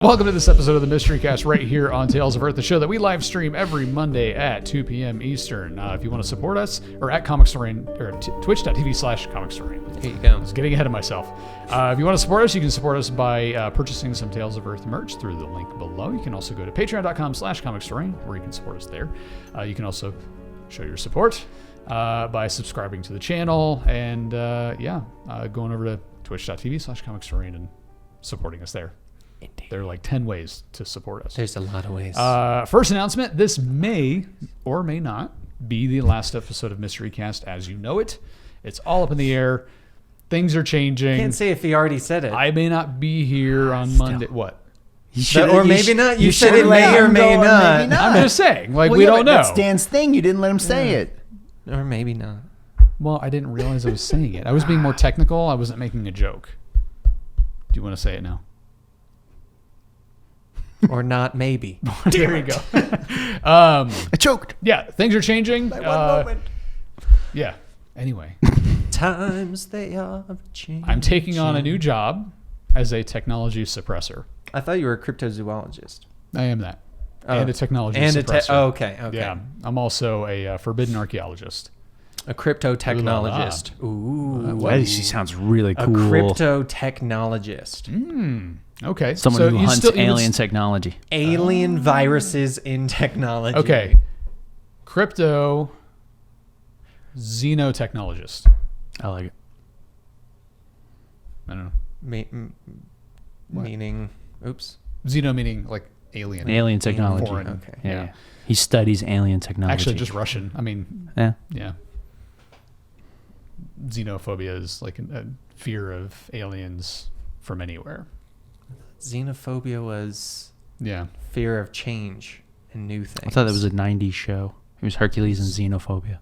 Welcome to this episode of the Mystery Cast right here on Tales of Earth, the show that we live stream every Monday at 2 p.m. Eastern. If you want to support us, or at ComicStory, or twitch.tv/ComicStory. Here you go. I was getting ahead of myself. If you want to support us, you can support us by purchasing some Tales of Earth merch through the link below. You can also go to patreon.com/ComicStory, where you can support us there. You can also show your support by subscribing to the channel and, going over to twitch.tv/ComicStory and supporting us there. Indeed. There are like 10 ways to support us. There's a lot of ways. First announcement, this may or may not be the last episode of Mystery Cast as you know it. It's all up in the air. Things are changing. Can't say if he already said it. I may not be here on Monday. What? Or maybe not. You said it may or may not. I'm just saying, like, well, we don't know. That's Dan's thing. You didn't let him say it. Or maybe not. Well, I didn't realize I was saying it. I was being more technical. I wasn't making a joke. Do you want to say it now? Or not maybe. There we go. I choked. Yeah, things are changing. By one moment. Yeah. Anyway. Times they are changing. I'm taking on a new job as a technology suppressor. I thought you were a cryptozoologist. I am that. Oh. And a technology And suppressor. okay. Yeah. I'm also a forbidden archaeologist. A crypto-technologist. Ooh. She sounds really A cool. crypto-technologist. Okay. Someone so who you hunts still- you would alien technology. Alien viruses in technology. Okay. Crypto xenotechnologist. I like it. I don't know. Meaning, oops. Xeno meaning like alien. Alien technology. Foreign. Okay. Yeah. He studies alien technology. Actually, just Russian. I mean, Yeah. yeah. Xenophobia is like a fear of aliens from anywhere. Xenophobia was Yeah. fear of change and new things. I thought that was a 90s show. It was Hercules and Xenophobia.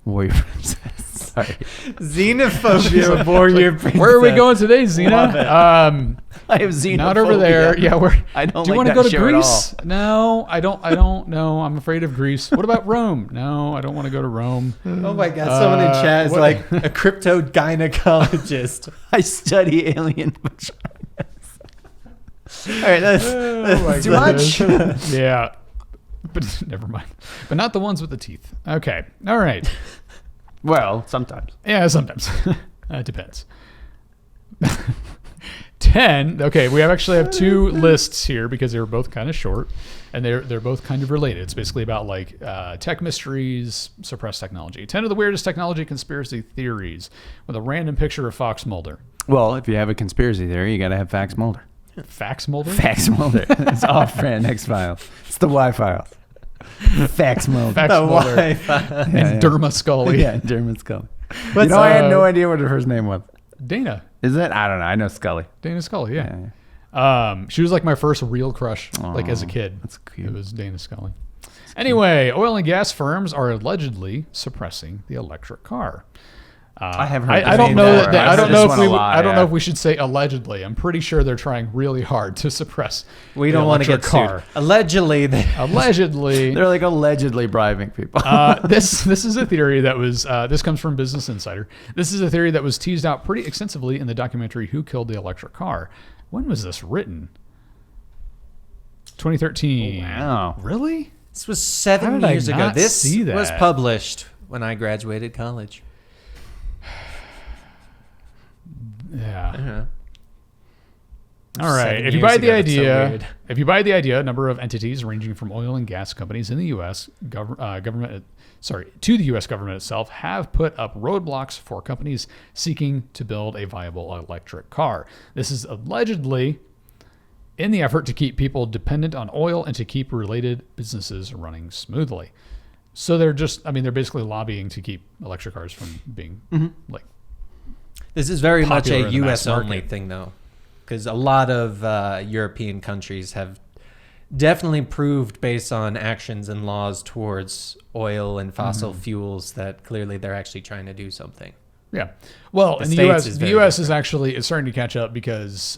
Warrior Princess. Sorry. Xenophobia, warrior princess. Where are we going today, Xena? I have xenophobia. Not over there. Yeah, I don't Do you like want to that go to show at Greece? No, I don't know. I'm afraid of Greece. What about Rome? No, I don't want to go to Rome. Oh my God! Someone in chat is what- like a crypto gynecologist. I study alien vaginas. All right, that's too much. Yeah. But never mind. But not the ones with the teeth. Okay. All right. Well, sometimes. Yeah, sometimes. It depends. 10. Okay, we actually have two lists here because they were both kind of short, and they're both kind of related. It's basically about like tech mysteries, suppressed technology. 10 of the weirdest technology conspiracy theories with a random picture of Fox Mulder. Well, if you have a conspiracy theory, you got to have Fax Mulder. Fax Mulder? Fax Mulder. It's off-brand X-Files. It's the Y-Files. Fax Mulder. Fax The Mulder. Wi-Fi. And Derma Scully. Yeah, German Scully. What's I had no idea what her first name was. Dana. Is it? I don't know. I know Scully. Dana Scully, yeah. She was like my first real crush, like as a kid. That's cute. It was Dana Scully. Anyway, oil and gas firms are allegedly suppressing the electric car. I haven't heard I don't know that. that. I don't know if we. I don't know if we. we should say allegedly. I'm pretty sure they're trying really hard to suppress. We the don't want to electric get car. sued. Allegedly, Allegedly, They're like allegedly bribing people. this is a theory that was. This comes from Business Insider. This is a theory that was teased out pretty extensively in the documentary "Who Killed the Electric Car." When was this written? 2013. Wow. Really? this was How 7 did I years ago. not This see that? was published when I graduated college. Yeah. Uh-huh. All right. 7 If you years buy the ago, that's so idea, weird. a number of entities ranging from oil and gas companies in the U.S. Government, to the U.S. government itself, have put up roadblocks for companies seeking to build a viable electric car. This is allegedly in the effort to keep people dependent on oil and to keep related businesses running smoothly. So they're basically lobbying to keep electric cars from being like. This is very much Popular a in the mass U.S. only market. thing, though, because a lot of European countries have definitely proved, based on actions and laws towards oil and fossil fuels, that clearly they're actually trying to do something. Yeah. Well, The in the States U.S., is the very U.S. is different. actually it's starting to catch up because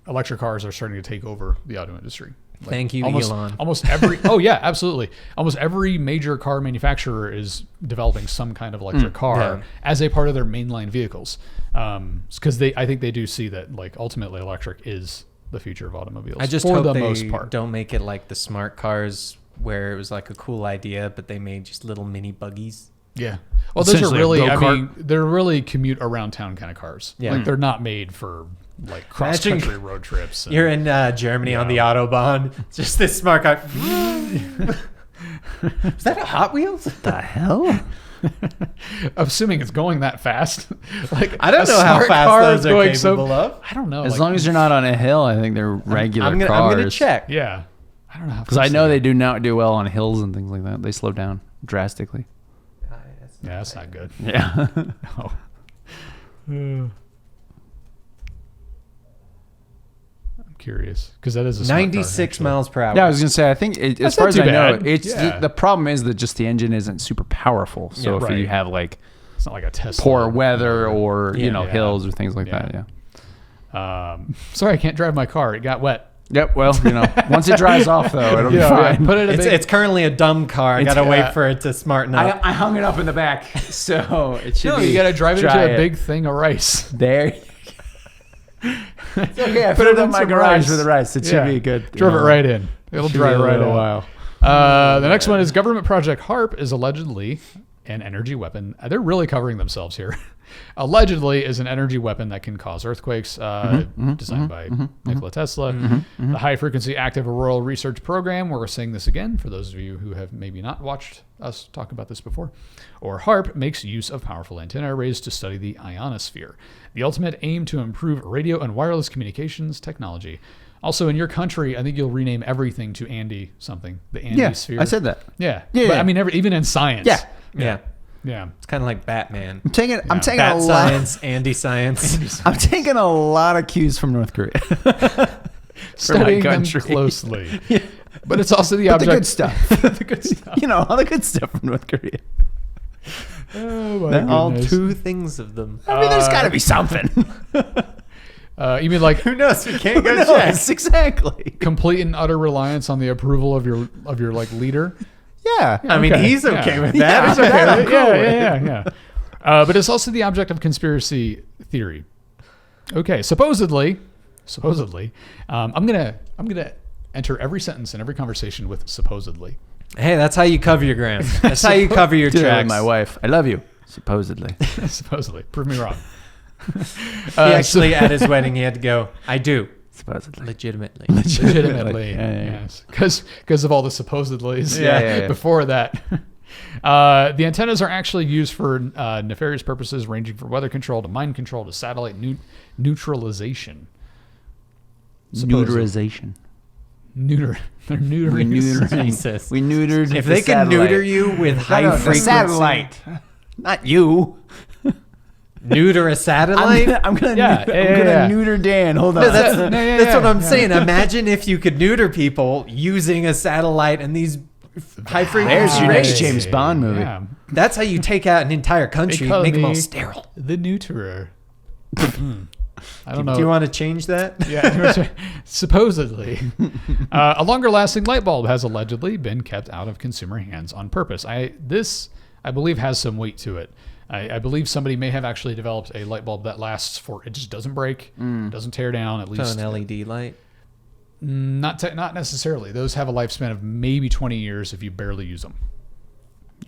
electric cars are starting to take over the auto industry. Like Thank you, almost, Elon. Almost every oh yeah, absolutely. Almost every major car manufacturer is developing some kind of electric car yeah. as a part of their mainline vehicles. Because I think they do see that like ultimately electric is the future of automobiles. I just for hope the they most part. don't make it like the smart cars where it was like a cool idea, but they made just little mini buggies. Yeah. Well, those are Essentially a really, I go-kart. mean, they're really commute around town kind of cars. Yeah. Like they're not made for like cross country road trips. And, You're in Germany on the Autobahn. Just this smart car. Is that a Hot Wheels? The hell? assuming it's going that fast. Like I don't a know how smart fast car those is are going capable of. I don't know. As like, long as you're not on a hill, I think they're regular I'm cars. gonna check. Yeah. I don't know how Because I fast know they they do not do well on hills and things like that. They slow down drastically. Yeah, that's not good. Yeah. No. I'm curious because that is a smart car, 96 actually. miles per hour. Yeah, I was gonna say. I think as That's far not as too I know, bad. it's Yeah. the problem is that just the engine isn't super powerful. So Yeah, if right. you have like It's not like a Tesla. poor weather or Yeah. hills or things like Yeah. that. Yeah. Sorry, I can't drive my car. It got wet. Yep. Well, once it dries off though, it'll be fine. Put it in a big, It's currently a dumb car. I gotta wait for it to smarten up. I hung it up in the back, so it should. no, be you got to drive it dry into a big thing of rice. There. It's okay. I Put put it it in in my some garage rice. for the rice. It should Yeah. be good. Drove it right in. It'll Should dry be a right little out. while. The next one is government project HAARP is allegedly an energy weapon. They're really covering themselves here. Allegedly is an energy weapon that can cause earthquakes, designed by Nikola Tesla. The High Frequency Active Auroral Research Program, we're saying this again for those of you who have maybe not watched us talk about this before, or HAARP, makes use of powerful antenna arrays to study the ionosphere. The ultimate aim to improve radio and wireless communications technology. Also, in your country, I think you'll rename everything to Andy something. The Andy Yeah, sphere. I said that. Yeah. Yeah, But yeah. I mean, even in science. Yeah. yeah. Yeah. It's kind of like Batman. I'm taking Yeah. a Bat lot. science, Andy science. I'm taking a lot of cues from North Korea. Studying them country. closely. But it's also the But the object. good stuff. The good stuff. You know, all the good stuff from North Korea. Oh, my All goodness. 2 things of them. I mean, there's got to be something. You mean like Who knows? We can't go Who check. knows? Exactly. complete and utter reliance on the approval of your like leader? Yeah. I mean, Okay. he's okay Yeah. with Yeah, that. he's okay. Yeah, I'm cool yeah, with yeah, yeah. But it's also the object of conspiracy theory. Okay, supposedly, I'm gonna enter every sentence in every conversation with supposedly. Hey, that's how you cover your ground. That's how you cover your Did it with tracks. my wife. I love you. Supposedly. Supposedly, prove me wrong. He actually, at his wedding, he had to go, I do. Supposedly. Legitimately. Legitimately, Yeah. yes, because of all the supposedlys. Yeah. Before that. The antennas are actually used for nefarious purposes ranging from weather control to mind control to satellite neutralization. Supposedly. Neuterization. They're neutering. We neutered. Jesus. We neutered. If the they can satellite. neuter you with high No, the frequency, satellite. Not you. neuter a satellite. I'm gonna Yeah, yeah. neuter Dan. Hold on. No, that's yeah, what I'm yeah. saying. Imagine if you could neuter people using a satellite and these high frequency There's your next rays. James Bond movie. Yeah. That's how you take out an entire country, They call make them all me sterile. The neuterer. I don't know. Do you want to change that? Yeah, supposedly. A longer lasting light bulb has allegedly been kept out of consumer hands on purpose. This, I believe, has some weight to it. I believe somebody may have actually developed a light bulb that lasts for, it just doesn't break, doesn't tear down, at So least. an LED light. Not necessarily. Those have a lifespan of maybe 20 years if you barely use them.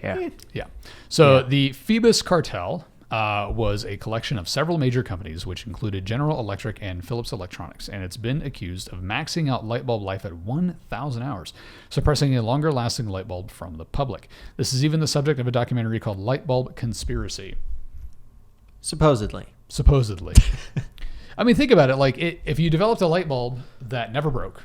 Yeah. Yeah. So the Phoebus cartel was a collection of several major companies, which included General Electric and Philips Electronics, and it's been accused of maxing out light bulb life at 1,000 hours, suppressing a longer-lasting light bulb from the public. This is even the subject of a documentary called Light Bulb Conspiracy. Supposedly. Supposedly. I mean, think about it. Like, if you developed a light bulb that never broke,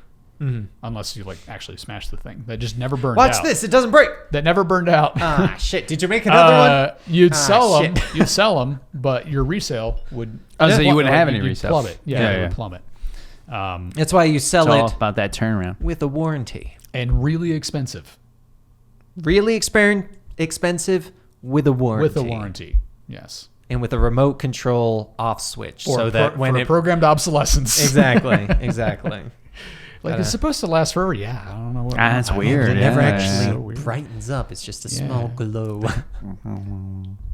unless you like actually smashed the thing, that just never burned out. Watch this. It doesn't break. That never burned out. Ah, shit. Did you make another one? You'd Ah, sell them. shit. You'd sell them, but your resale would. Oh, so you wouldn't have any you'd resale. Plummet. Yeah, Yeah, it yeah. would plummet. That's why you sell It's all it about that turnaround. with a warranty. And really expensive Really expensive with a warranty. with a warranty. Yes. And with a remote control off switch. Or so that when for it. programmed obsolescence. Exactly. Like it's supposed to last forever. Yeah, I don't know what. That's I don't weird, know. It never Yeah. actually So weird. brightens up. It's just a Yeah. small glow.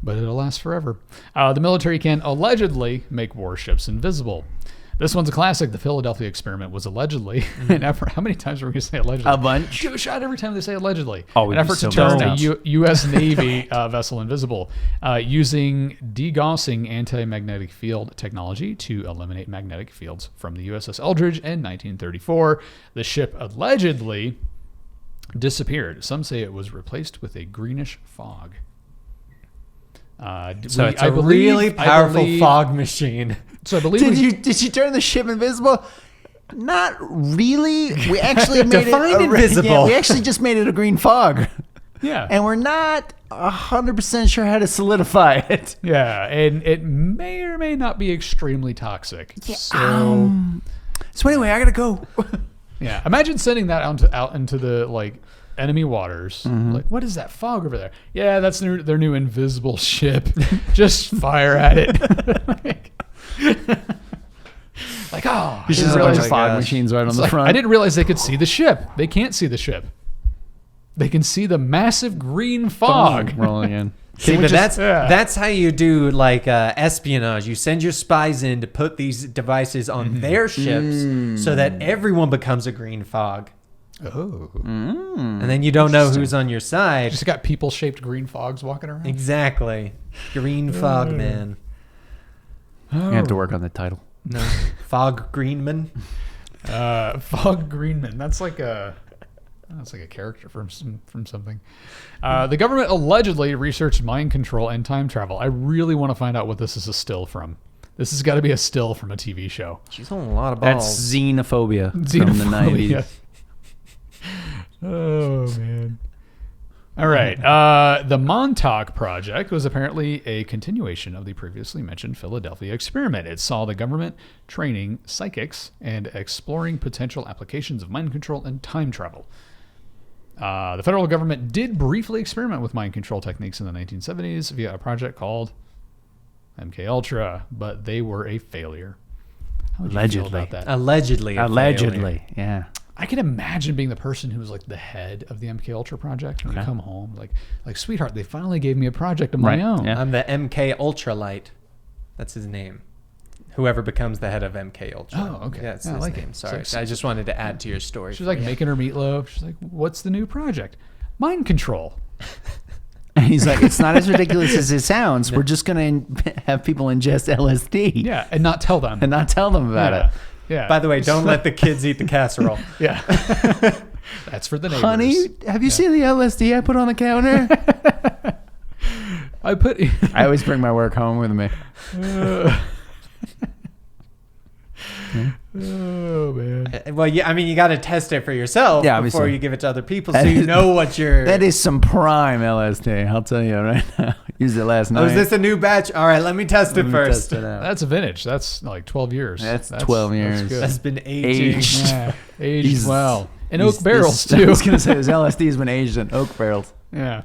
But it'll last forever. The military can allegedly make warships invisible. This one's a classic. The Philadelphia experiment was allegedly an effort. How many times are we going to say allegedly? A bunch. Give a shot every time they say allegedly. Oh, an effort to turn a U.S. Navy vessel invisible using degaussing anti-magnetic field technology to eliminate magnetic fields from the USS Eldridge in 1934. The ship allegedly disappeared. Some say it was replaced with a greenish fog. So it's a really powerful fog machine. So I believe Did you turn the ship invisible? Not really. We actually made Define it invisible. Yeah, we actually just made it a green fog. Yeah. And we're not 100% sure how to solidify it. Yeah, and it may or may not be extremely toxic. Yeah, So anyway, I gotta go. yeah, imagine sending that out into the like enemy waters. Like, what is that fog over there? Yeah, that's their new invisible ship. Just fire at it. Like, oh, There's just a bunch of fog machines right on the front. I didn't realize they could see the ship. They can't see the ship. They can see the massive green fog rolling in. See, but that's how you do like espionage. You send your spies in to put these devices on their ships so that everyone becomes a green fog. Oh. And then you don't know who's on your side. Just got people-shaped green fogs walking around. Exactly. Green fog man. You have to work on the title. No. Fog Greenman. Fog Greenman. That's like a character from something. The government allegedly researched mind control and time travel. I really want to find out what this is a still from. This has got to be a still from a TV show. She's on a lot of balls. That's xenophobia from the 90s. Oh, man. All right. The Montauk Project was apparently a continuation of the previously mentioned Philadelphia experiment. It saw the government training psychics and exploring potential applications of mind control and time travel. The federal government did briefly experiment with mind control techniques in the 1970s via a project called MKUltra, but they were a failure. How would you feel about that? Allegedly. Yeah. I can imagine being the person who was like the head of the MKUltra project. And you come home like, sweetheart, they finally gave me a project of my own. Yeah. I'm the MKUltra light. That's his name. Whoever becomes the head of MKUltra. Oh, okay. Yeah, that's I his like name. it. Sorry. So- I just wanted to add to your story. She's like making her meatloaf. She's like, what's the new project? Mind control. And he's like, it's not as ridiculous as it sounds. We're just going to have people ingest LSD. Yeah, and not tell them. And not tell them about it. Yeah. By the way, don't let the kids eat the casserole. Yeah. That's for the neighbors. Honey, have you seen the LSD I put on the counter? I always bring my work home with me. Oh, man. Well, yeah, I mean, you got to test it for yourself before obviously. you give it to other people so you know what you're... That is some prime LSD, I'll tell you right now. Used it last night. Oh, is this a new batch? All right, let me test it first. Test it out. That's a vintage. That's like 12 years. That's 12 years. That's good. That's been aging. Aged. Yeah, aged He's- well. In oak barrels, I too. was going to say, his LSD has been aged in oak barrels. Yeah.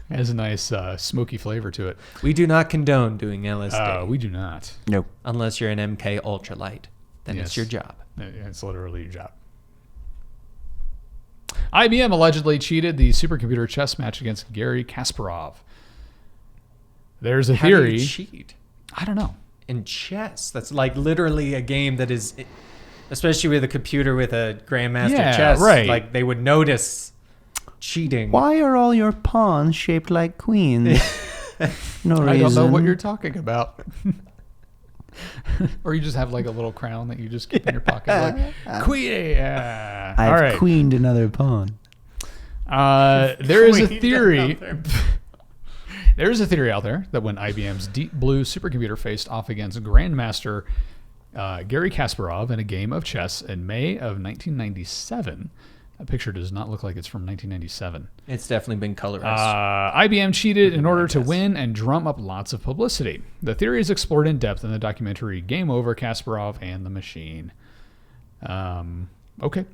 It has a nice smoky flavor to it. We do not condone doing LSD We do not. Nope. unless you're an MK ultralight. Then Yes. it's your job. It's literally your job. IBM allegedly cheated the supercomputer chess match against Gary Kasparov. There's a How do theory. you cheat I don't know. in chess? That's like literally a game that is, especially with a computer with a grandmaster Yeah, chess. right. Like they would notice cheating. Why are all your pawns shaped like queens? No reason. I don't know what you're talking about. Or you just have like a little crown that you just keep in your pocket. Like, queen. Yeah. I've All right. queened another pawn. There is a Queen theory. another. There is a theory out there that when IBM's Deep Blue supercomputer faced off against Grandmaster Gary Kasparov in a game of chess in May of 1997, that picture does not look like it's from 1997. It's definitely been colorized. IBM cheated in order to win and drum up lots of publicity. The theory is explored in depth in the documentary Game Over, Kasparov and the Machine. Okay.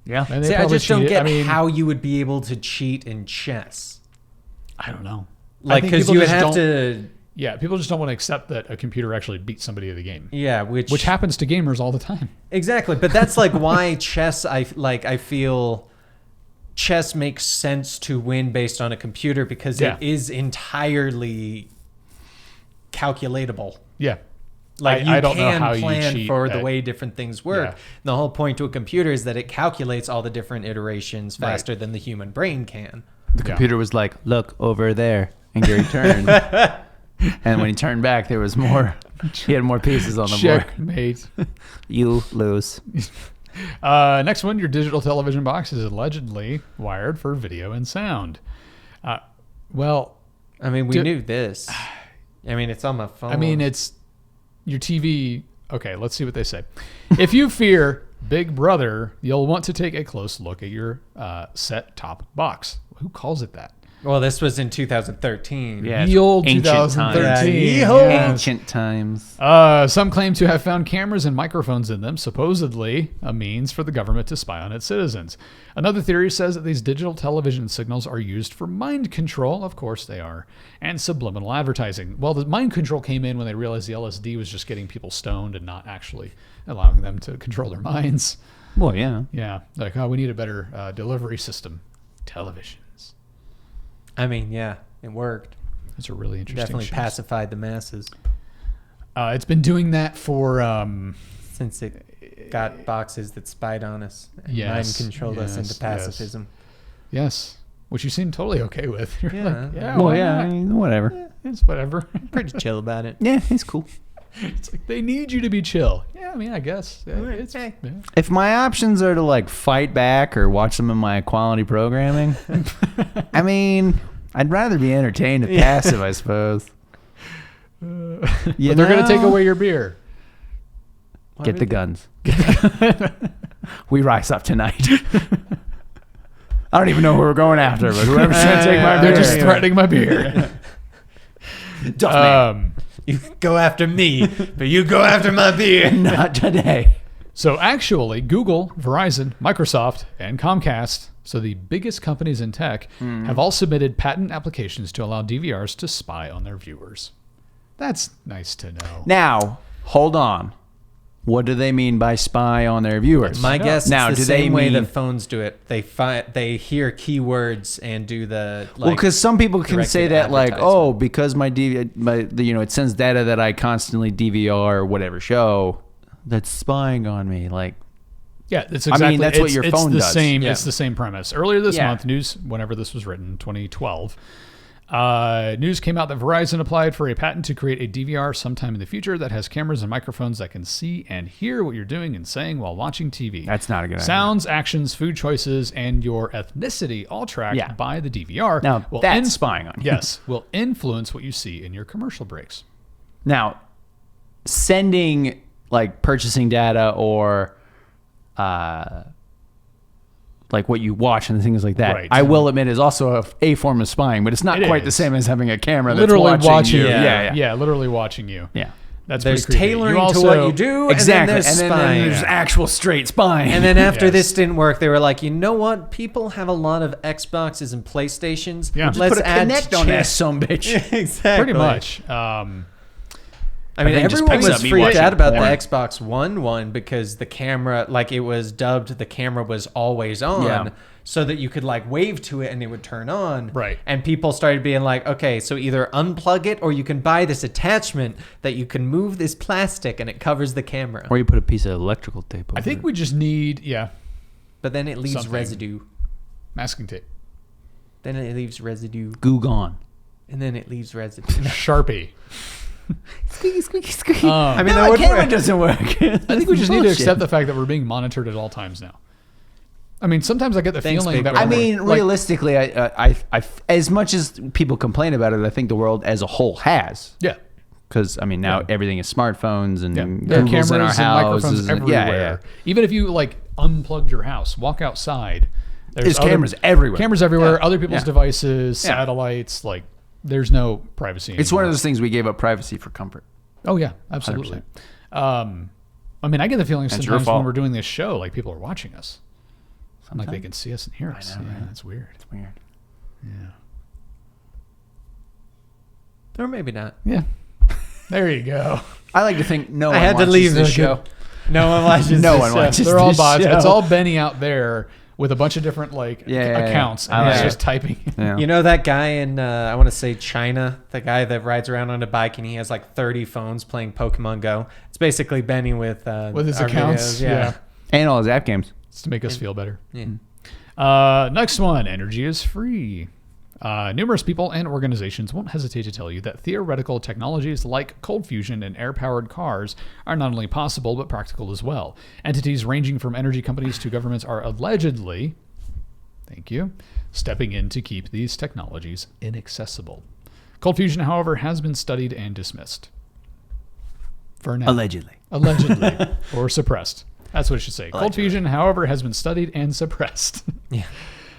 Yeah. And they See, I probably just don't cheated. get how you would be able to cheat in chess. I don't know. Like, because you would have to... Yeah, people just don't want to accept that a computer actually beat somebody at the game. Yeah, Which happens to gamers all the time. Exactly, but that's like why chess. I feel chess makes sense to win based on a computer because Yeah. it is entirely calculatable. Yeah. Like I you don't know can how you plan cheat for the at- way different things work. Yeah. The whole point to a computer is that it calculates all the different iterations Right. faster than the human brain can. The computer was like, look over there. And Gary turned. And when he turned back, there was more. He had more pieces on the board. Checkmate. You lose. Next one, your digital television box is allegedly wired for video and sound. Well, I mean, we knew this. I mean, it's on my phone. I mean, it's your TV. Okay, let's see what they say. If you fear Big Brother, you'll want to take a close look at your set-top box. Who calls it that? well, this was in 2013. Yeah. The old ancient 2013. Yeah, yes. Ancient times. Some claim to have found cameras and microphones in them, supposedly a means for the government to spy on its citizens. Another theory says that these digital television signals are used for mind control. Of course they are. And subliminal advertising. Well, the mind control came in when they realized the LSD was just getting people stoned and not actually allowing them to control their minds. Well, yeah. Yeah. Like, oh, we need a better delivery system. Televisions. I mean, yeah, it worked. That's a really interesting Definitely shift. pacified the masses It's been doing that for... since it got boxes that spied on us and Yes, mind controlled us into yes, pacifism. Yes. Which you seem totally okay with. You're Yeah. like, yeah, Well, why yeah, not? I mean, whatever. It's whatever. Pretty chill about it. Yeah, he's cool. It's like, they need you to be chill. Yeah, I mean, I guess. Yeah, it's, Hey. yeah. If my options are to like fight back or watch some of my quality programming, I mean, I'd rather be entertained and passive, I suppose. But they're going to take away your beer. Get the guns. We rise up tonight. I don't even know who we're going after, but whoever's trying to take my beer. They're just threatening my beer. You go after me, but you go after my beer. Not today. So actually, Google, Verizon, Microsoft, and Comcast, so the biggest companies in tech, have all submitted patent applications to allow DVRs to spy on their viewers. That's nice to know. Now, hold on. What do they mean by spy on their viewers? My guess Now, is do the they same way mean- that phones do it. They hear keywords and do the Well, because some people can say directed that like, advertisement. oh, because it sends data that I constantly DVR or whatever show that's spying on me. Like, Yeah, it's I exactly. mean, that's what it's- your it's phone the does. Same. Yeah. It's the same premise. Earlier this Yeah. month, news, whenever this was written, 2012, news came out that Verizon applied for a patent to create a DVR sometime in the future that has cameras and microphones that can see and hear what you're doing and saying while watching TV. that's not a good idea. Sounds, actions, food choices, and your ethnicity all tracked Yeah. by the DVR. Now, will that's spying on you. Yes, will influence what you see in your commercial breaks. Now, sending like purchasing data or like what you watch and things like that, Right. I will admit is also a form of spying, but it's not It quite is. the same as having a camera that's Literally watching you. you. Yeah. Literally watching you. Yeah. That's there's pretty creepy. tailoring You also, to what you do, Exactly. and then there's then spying. there's actual straight spying. And then after Yes. this didn't work, they were like, you know what? People have a lot of Xboxes and PlayStations. Yeah. Just Let's put a add Kinect on that chess. sumbitch. Exactly. Pretty much. I mean, think it just everyone picks was up me freaked watching out about porn. the Xbox One because the camera, like it was dubbed, the camera was always on, Yeah. so that you could like wave to it and it would turn on. Right. And people started being like, okay, so either unplug it or you can buy this attachment that you can move this plastic and it covers the camera. Or you put a piece of electrical tape over I think it. we just need, But then it leaves Something. residue. masking tape. Then it leaves residue. Goo gone. And then it leaves residue. Sharpie. Squeaky, squeaky, squeaky. I mean, no, that my would camera work. doesn't work. I think we just need to accept the fact that we're being monitored at all times now. I mean, sometimes I get the Thanks, feeling Big that Brother. I mean, like, realistically, I, as much as people complain about it, I think the world as a whole has. yeah, Because I mean, now Yeah. everything is smartphones and there are Googles cameras in our and houses. microphones everywhere. Yeah. Even if you like unplugged your house, walk outside. There's other- cameras everywhere. Cameras everywhere. Yeah. Other people's Yeah. devices, Yeah. satellites. Like, there's no privacy. It's one of anymore. those things we gave up privacy for comfort. Oh yeah, absolutely. I mean, I get the feeling That's your sometimes when fault. we're doing this show, like people are watching us. Like they Sometimes. can see us and hear us. know, Yeah, right? that's weird. It's weird. Or maybe not. Yeah. There you go. I like to think no one I had to watches leave this the show. No one watches No this one show. watches They're all this bots. show. It's all Benny out there with a bunch of different Yeah. accounts, I and like he's it. just typing. Yeah. You know that guy in I want to say China, the guy that rides around on a bike and he has like 30 phones playing Pokemon Go. It's basically Benny with With his our accounts, videos, yeah. And all his app games. It's to make us feel better. Yeah. Next one, energy is free. Numerous people and organizations won't hesitate to tell you that theoretical technologies like cold fusion and air-powered cars are not only possible but practical as well. Entities ranging from energy companies to governments are allegedly, stepping in to keep these technologies inaccessible. Cold fusion, however, has been studied and dismissed. For now. Allegedly. Or suppressed. That's what it should say. Cold Allegedly. fusion, however, has been studied and suppressed. Yeah.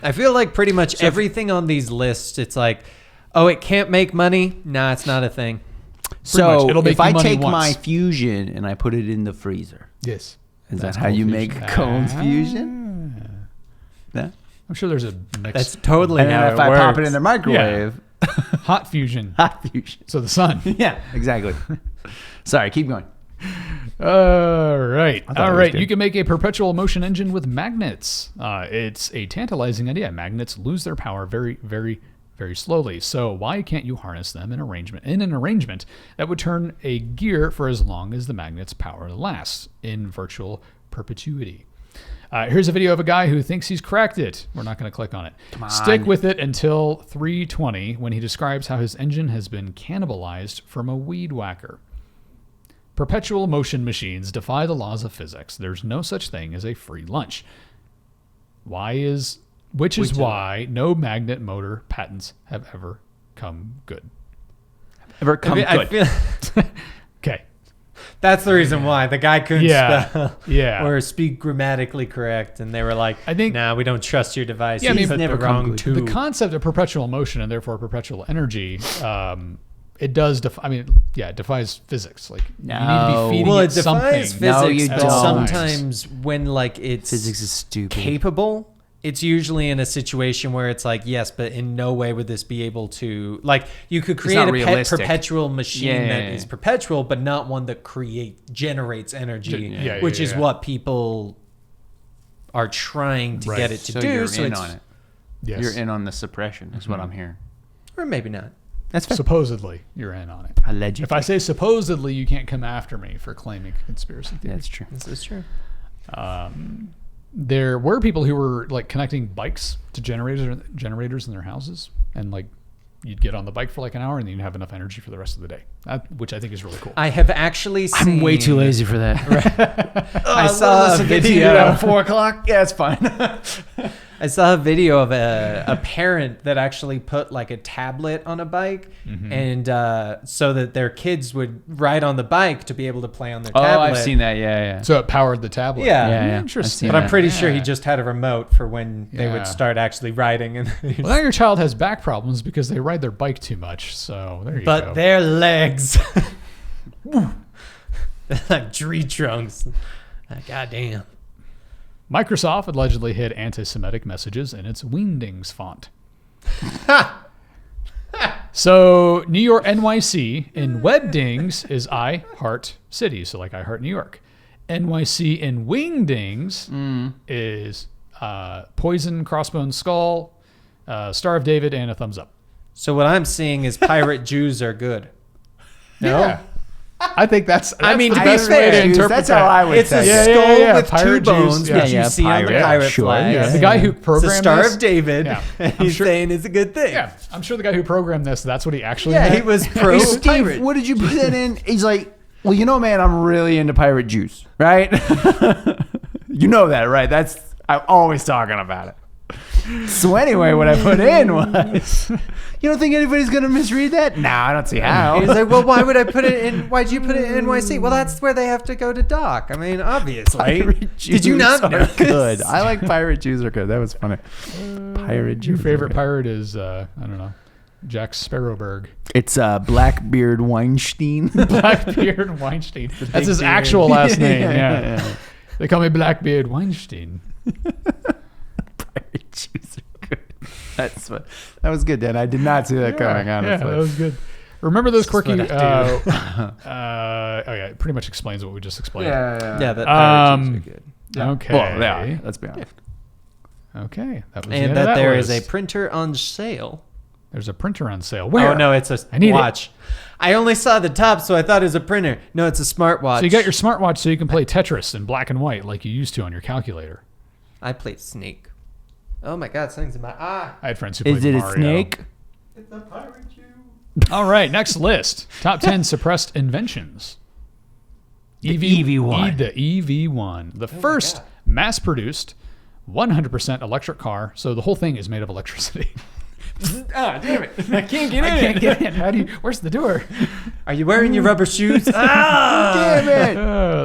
I feel like pretty much everything on these lists, it's like, oh, it can't make money. Nah, it's not a thing. So much. It'll make if you I money take once. my fusion and I put it in the freezer, Yes. is That's that how cold you fusion. make cold fusion? Yeah. I'm sure there's a mix. That's totally And how then if it I works. pop it in the microwave, hot fusion. hot fusion. So the sun. Yeah, exactly. Sorry, keep going. All right. thought it All was right. good. You can make a perpetual motion engine with magnets. It's a tantalizing idea. Magnets lose their power very, very, very slowly. So why can't you harness them in an arrangement that would turn a gear for as long as the magnet's power lasts in virtual perpetuity? Here's a video of a guy who thinks he's cracked it. We're not going to click on it. Come on. Stick with it until 3:20 when he describes how his engine has been cannibalized from a weed whacker. Perpetual motion machines defy the laws of physics. There's no such thing as a free lunch. Which is why no magnet motor patents have ever come good. Ever come I good. feel Okay. that's the reason why the guy couldn't spell Yeah. or speak grammatically correct, and they were like, I think- nah, we don't trust your device. Yeah, I mean, You put never the come wrong good. tube. The concept of perpetual motion and therefore perpetual energy, it does it defies physics. Like you need to No. be feeding Well, it it defies something. physics, No, you but don't. sometimes when like it's Physics is stupid. capable, it's usually in a situation where it's like, yes, but in no way would this be able to, like, you could create not a realistic. perpetual machine Yeah. that is perpetual, but not one that generates energy, Yeah, which is yeah. what people are trying to Right. get it to So do. you're So in it's, on it. Yes. You're in on the suppression, is what I'm hearing. or maybe not. That's fair. Supposedly, you're in on it. Allegedly. If I say supposedly, you can't come after me for claiming conspiracy theory. That's true. This is true. There were people who were like connecting bikes to generators in their houses, and like you'd get on the bike for like an hour and then you'd have enough energy for the rest of the day, which I think is really cool. I have actually seen. I'm way too lazy for that. I saw a video. at 4 o'clock. Yeah, it's fine. I saw a video of a parent that actually put like a tablet on a bike, and so that their kids would ride on the bike to be able to play on their Oh, tablet. I've seen that. Yeah, yeah. So it powered the tablet. Yeah. Yeah, yeah. I've Interesting. seen But I'm that. pretty sure he Yeah. just had a remote for when they Yeah. would start actually riding. And Well, now your child has back problems because they ride their bike too much. So there you but go. their legs, they're like tree trunks. God damn. Microsoft allegedly hid anti-Semitic messages in its wingdings font. So New York NYC in webdings is I Heart City, so like I Heart New York. NYC in wingdings is poison, crossbone, skull, Star of David, and a thumbs up. So what I'm seeing is pirate Jews are good. No? Yeah. I think that's I mean, the to be best fair, way to Jews, interpret that's that. how I would It's a say Yeah, it. skull yeah, with pirate two Jews, bones, yeah. which Yeah, you see on the pirate, pirate sure, flag. Yeah, the guy who It's the programmed Star this, of David. Yeah. And I'm he's sure- saying it's a good thing. Yeah, I'm sure the guy who programmed this, that's what he actually Yeah, meant. he was pro Hey, Steve, pirate. what did you put that in? He's like, well, you know, man, I'm really into pirate juice, right? You know that, right? I'm always talking about it. So anyway, what I put in was, you don't think anybody's going to misread that? No, I don't see how. He's like, well, why would I put it in? Why'd you put it in NYC? Well, that's where they have to go to dock. I mean, obviously. Pirate Did you Jews not are know? good? I like pirate Jews are good. That was funny. Pirate Jews. Your are favorite good. pirate is, I don't know, Jack Sparrowberg. It's Blackbeard Weinstein. Blackbeard Weinstein. That's his beard. actual last name, yeah. They call me Blackbeard Weinstein. Pirate Jews are good. That was good, Dan. I did not see that coming, honestly. Yeah, that was good. Remember those quirky... what I do. oh, yeah, it pretty much explains what we just explained. yeah. Yeah, that pirate Jews Um, are good. Okay. Well, yeah, let's be honest. Okay, that was the And end of that there is list. a printer on sale. There's a printer on sale. Where? Oh, no, it's a I need watch. I only saw the top, so I thought it was a printer. No, it's a smartwatch. So you got your smartwatch so you can play Tetris in black and white like you used to on your calculator. I played Snake. Oh my God, something's in my eye. I had friends who played Is it Mario. a snake? It's a pirate Jew. All right, next list. Top 10 suppressed inventions. The EV1. The EV1. The first God. mass-produced 100% electric car. So the whole thing is made of electricity. Ah, damn it. I can't get in. I can't get in. How do you? Where's the door? Are you wearing your rubber shoes? Damn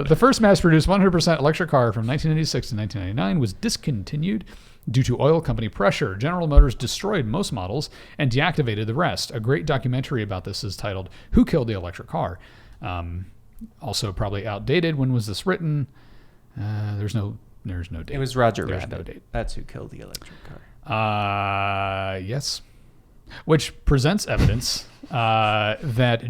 it. The first mass-produced 100% electric car from 1986 to 1999 was discontinued due to oil company pressure. General Motors destroyed most models and deactivated the rest. A great documentary about this is titled "Who Killed the Electric Car?" Also, probably outdated. When was this written? There's no date. It was Roger There's Rabbit. no date. That's who killed the electric car. Yes. Which presents evidence that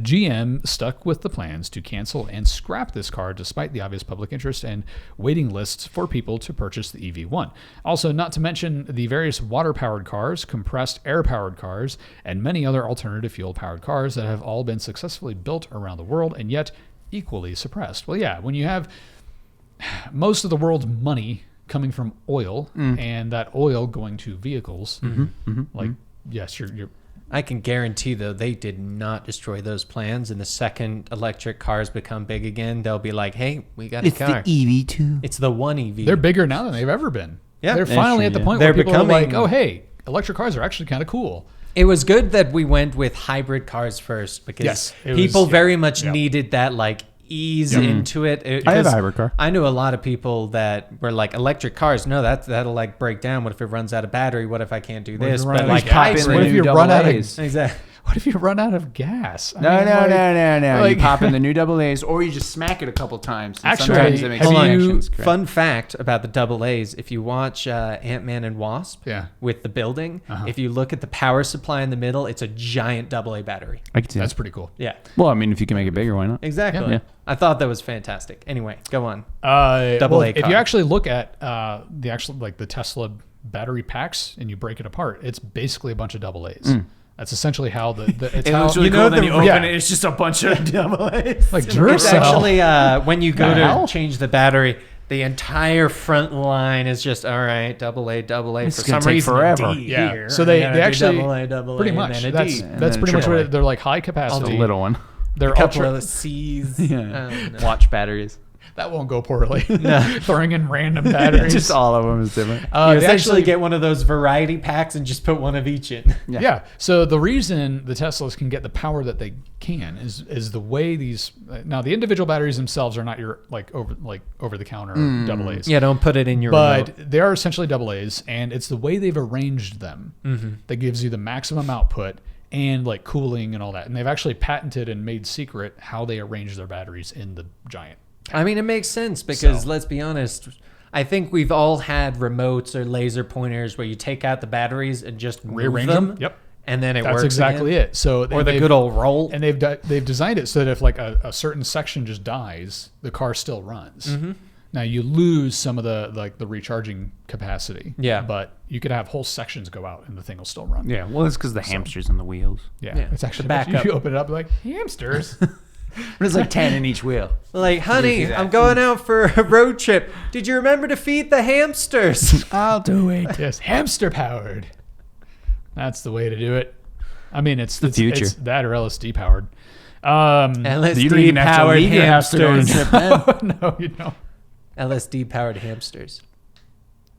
GM stuck with the plans to cancel and scrap this car despite the obvious public interest and waiting lists for people to purchase the EV1. Also, not to mention the various water-powered cars, compressed air-powered cars, and many other alternative fuel-powered cars that have all been successfully built around the world and yet equally suppressed. Well, yeah, when you have most of the world's money coming from oil and that oil going to vehicles, yes, you're I can guarantee, though, they did not destroy those plans. And the second electric cars become big again, they'll be like, hey, we got a It's car. the EV2. It's the one EV. they're bigger now than they've ever been. Yeah. They're That's finally true, at the yeah. point They're where people are like, becoming- oh, hey, electric cars are actually kind of cool. It was good that we went with hybrid cars first because Yes, it people was- very much yeah. needed that like ease into it. I have a 'cause hybrid car. I knew a lot of people that were like electric cars. No, that'll like break down. What if it runs out of battery? What if I can't do if this? you run But out of like gas? Pop in hybrid, What the if new you double run out of- A's. exactly. What if you run out of gas? I No, mean, no, like- no, no. like- You pop in the new double A's, or you just smack it a couple times. And Actually, sometimes it makes have you- connections, correct? Fun fact about the double A's: if you watch Ant-Man and Wasp, Yeah. with the building, Uh-huh. if you look at the power supply in the middle, it's a giant double A battery. I can see That's that. pretty cool. Yeah, Well, I mean, if you can make it bigger, why not? exactly. Yeah. I thought that was fantastic. Anyway, go on. Well, A if car. you actually look at the actual like the Tesla battery packs and you break it apart, it's basically a bunch of double A's. That's essentially how the it's It how, looks really you cool. know Then the- you open yeah. it, it's just a bunch of double A's. like It's Duracell. actually when you go The to hell? change the battery, the entire front line is just all right. Double A, double A. It's For gonna some take reason, forever. a D Yeah. here. So they I gotta do actually double A, pretty and much then a that's D. And that's then pretty much triple what A. they're like high It's capacity. a little one. They're a couple ultra. of C's. Yeah. Oh, no. Watch batteries. That won't go poorly. Throwing in random batteries. Just all of them is different. You they essentially actually get one of those variety packs and just put one of each in. Yeah. So the reason the Teslas can get the power that they can is the way these now the individual batteries themselves are not your over the counter double A's. Yeah, don't put it in your But remote. they are essentially double A's, and it's the way they've arranged them that gives you the maximum output and like cooling and all that. And they've actually patented and made secret how they arrange their batteries in the giant. I mean, it makes sense because So- let's be honest. I think we've all had remotes or laser pointers where you take out the batteries and just move Rearrange them. them. Yep. And then it That's works exactly again. it. So Or the they've- good old roll. And they've designed it so that if like a certain section just dies, the car still runs. Now you lose some of the recharging capacity. Yeah. But you could have whole sections go out and the thing will still run. Yeah, well, it's because the hamsters on the wheels. Yeah. Yeah, It's the actually backup. You open it up like hamsters. There's like 10 in each wheel. Like, honey, do that. I'm going out for a road trip. Did you remember to feed the hamsters? I'll do it. Yes, hamster powered. That's the way to do it. I mean, it's the future. It's that or LSD powered. You don't LSD even have to powered leave your house to go on a hamsters. trip then. No, you know, LSD powered hamsters.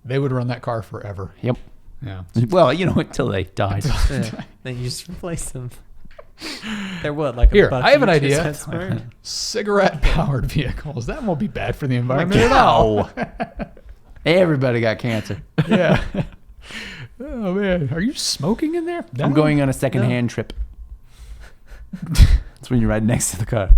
they would run that car forever. Yep. Yeah. Well, you know, until they died. Yeah. Then you just replace them. They're what, like Here, a buck I have an each? idea. Is that smart? Cigarette powered vehicles. That won't be bad for the environment at all. Cow. Everybody got cancer. Yeah. Oh man, are you smoking in there? I'm No. going on a second-hand trip. That's when you ride next to the car.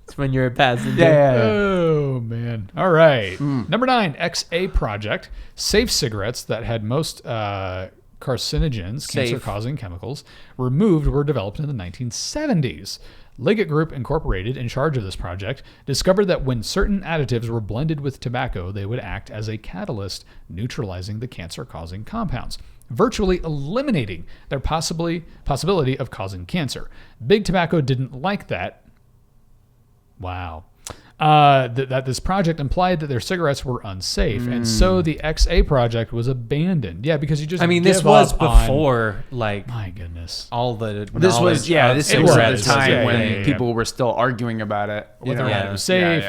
It's when you're a passenger. Yeah. Oh man! All right. Number 9, XA project. Safe cigarettes that had most carcinogens, Safe. cancer-causing chemicals, removed were developed in the 1970s. Liggett Group Incorporated, in charge of this project, discovered that when certain additives were blended with tobacco, they would act as a catalyst, neutralizing the cancer-causing compounds, virtually eliminating their possibility of causing cancer. Big Tobacco didn't like that. Wow. That this project implied that their cigarettes were unsafe, and so the XA project was abandoned. Yeah, because you just this was before, like, my goodness, all the This was knowledge of was cigarettes. the time Yeah, when yeah, yeah. people were still arguing about it. whether or not it was safe.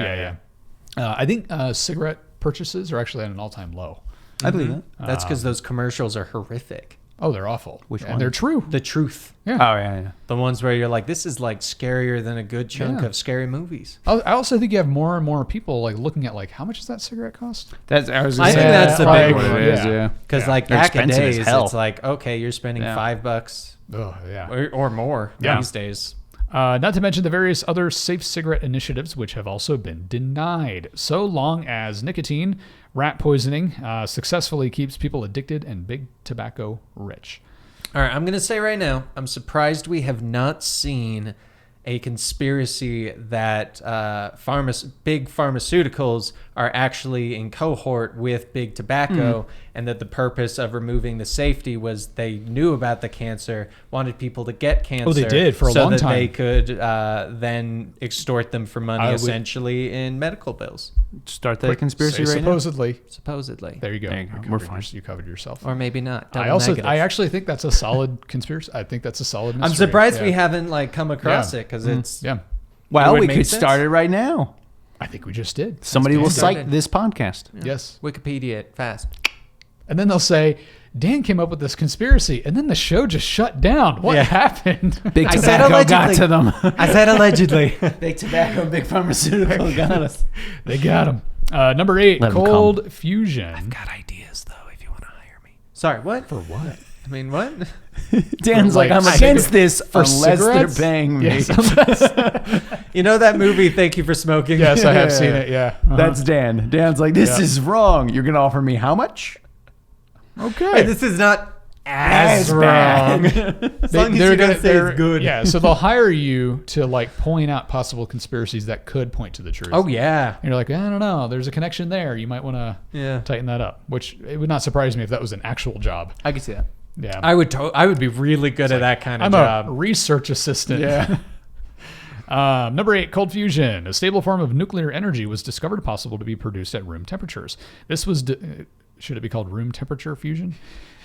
I think cigarette purchases are actually at an all-time low. I believe that. That's because those commercials are horrific. Oh, they're awful. Which And one? they're true. The truth. Yeah. Oh yeah. The ones where you're like, this is like scarier than a good chunk Yeah. of scary movies. I also think you have more and more people like looking at like how much does that cigarette cost? That's I was. I Gonna think say, that's the probably big what one. it is. Yeah. Yeah. Because Yeah. like They're back in expensive as days, hell. it's like, okay, you're spending Yeah. $5 Oh yeah. or more Yeah. these days. Not to mention the various other safe cigarette initiatives which have also been denied, so long as nicotine, rat poisoning, successfully keeps people addicted and big tobacco rich. All right, I'm going to say right now, I'm surprised we have not seen a conspiracy that big pharmaceuticals are actually in cohort with big tobacco, and that the purpose of removing the safety was they knew about the cancer, wanted people to get cancer. Oh, they did for a so long that time. they could then extort them for money, I would- essentially in medical bills, Start that conspiracy Say right supposedly. supposedly, There you go. There you go. You We're covered fine. You covered yourself. or maybe not. I Double also, negative. I actually think that's a solid conspiracy. I think that's a solid mystery. I'm surprised Yeah. we haven't like come across Yeah. it because it's Yeah, now. Well, would we make could sense. start it right now. I think we just did. Somebody will Started. cite this podcast. Yes. Wikipedia it fast. And then they'll say, Dan came up with this conspiracy, and then the show just shut down. What Yeah. happened? Big I said tobacco got allegedly. to them. I said allegedly. Big tobacco, big pharmaceutical got us. They got him. Number 8, Let 'em cold fusion. Got ideas though if you want to hire me. Sorry, what? For what? I mean, what? Dan's like, I'm like, against this for unless cigarettes? they're paying me. Yes, You know that movie Thank You for Smoking? yes, I have Yeah. seen it. Yeah. Uh-huh. That's Dan. Dan's like, this Yeah. is wrong. You're gonna offer me how much? okay. Hey, this is not as wrong. bad. As long as you don't say it's good. Yeah, so they'll hire you to like point out possible conspiracies that could point to the truth. Oh yeah. And you're like, I don't know. There's a connection there. You might want to Yeah. tighten that up. Which it would not surprise me if that was an actual job. I can see that. Yeah. I would be really good at that kind of I'm job. a research assistant. Yeah. Number 8, cold fusion. A stable form of nuclear energy was discovered possible to be produced at room temperatures. This was, should it be called room temperature fusion?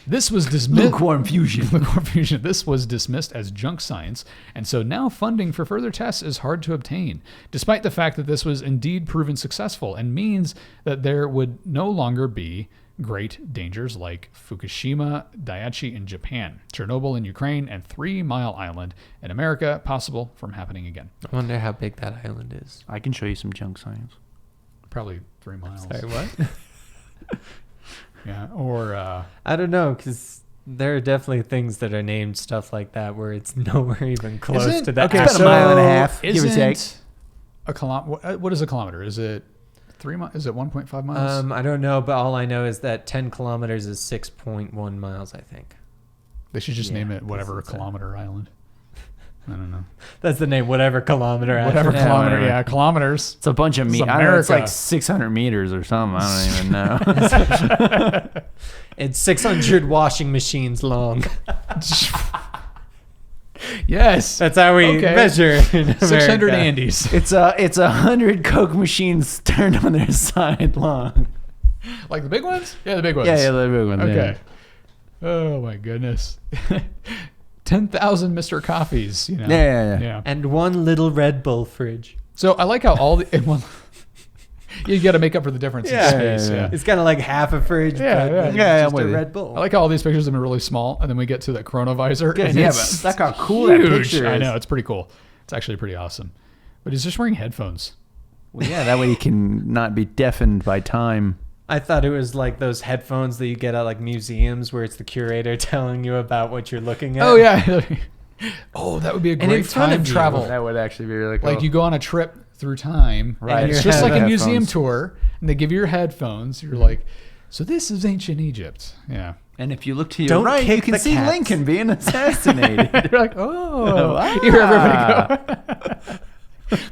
This was dismissed. Lukewarm fusion. Lukewarm fusion. This was dismissed as junk science, and so now funding for further tests is hard to obtain, despite the fact that this was indeed proven successful and means that there would no longer be great dangers like Fukushima Daiichi in Japan, Chernobyl in Ukraine, and 3 Mile Island in America possible from happening again. I wonder how big that island is. I can show you some junk science. Probably 3 miles. Sorry, what? Yeah, or I don't know, because there are definitely things that are named stuff like that where it's nowhere even close Isn't- to that. okay, About a mile and a half, give or isn't take. a kilometer? What is a kilometer? Is it 3 miles? Is it 1.5 miles? I don't know, but all I know is that 10 kilometers is 6.1 miles, I think. They should just yeah, name it whatever that's it. kilometer island. I don't know. That's the name, whatever kilometer. Whatever Yeah, kilometer. whatever. Yeah, kilometers. It's a bunch of This is meters. I don't know, it's America. like 600 meters or something. I don't even know. It's 600 washing machines long. Yes. That's how we Okay. measure in America. 600 Andes. it's 100 Coke machines turned on their side long. Like the big ones? Yeah, the big ones. Yeah, the big ones. Okay. Oh my goodness. 10,000 Mr. Coffees, you know. Yeah. And one little Red Bull fridge. So I like how all the you got to make up for the difference Yeah. in space. Yeah. Yeah. It's kind of like half a fridge, Yeah, but yeah. it's Yeah, just I'm a with you. Red Bull. I like how all these pictures have been really small, and then we get to the Chronovisor. And Yeah, it's but look how cool that huge. picture I is. know, it's pretty cool. It's actually pretty awesome. But he's just wearing headphones. Well, yeah, that way you can not be deafened by time. I thought it was like those headphones that you get at like museums where it's the curator telling you about what you're looking at. Oh, yeah. Oh, that would be a And in great front time of you. travel. That would actually be really cool. Like you go on a trip through time, Right. and it's You just have like a headphones. museum tour, and they give you your headphones. You're like, So this is ancient Egypt. Yeah. And if you look to your Don't right, you kick can the see cats. Lincoln being assassinated. You're like, oh, Ah. you hear everybody go.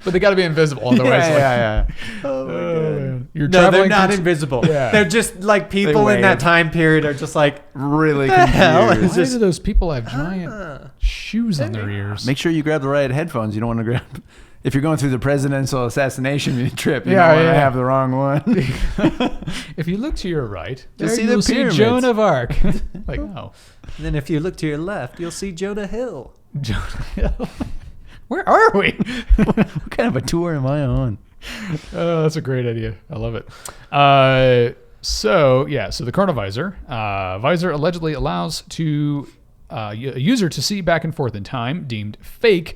But they got to be invisible, otherwise, yeah. Oh my man. You're No, traveling. they're not through- invisible. Yeah. They're just like people in that wave. time period are just like, Really The hell confused. Why just- do those people have giant shoes on their ears? Make sure you grab the right headphones. You don't want to grab. If you're going through the presidential assassination trip, you Yeah, don't want yeah. to have the wrong one. If you look to your right, You'll there see you'll the see pyramids. Joan of Arc. Like, oh, and then if you look to your left, you'll see Jonah Hill. Joan Hill. Where are we? What kind of a tour am I on? Oh, that's a great idea. I love it. So the Chronovisor visor allegedly allows a user to see back and forth in time, deemed fake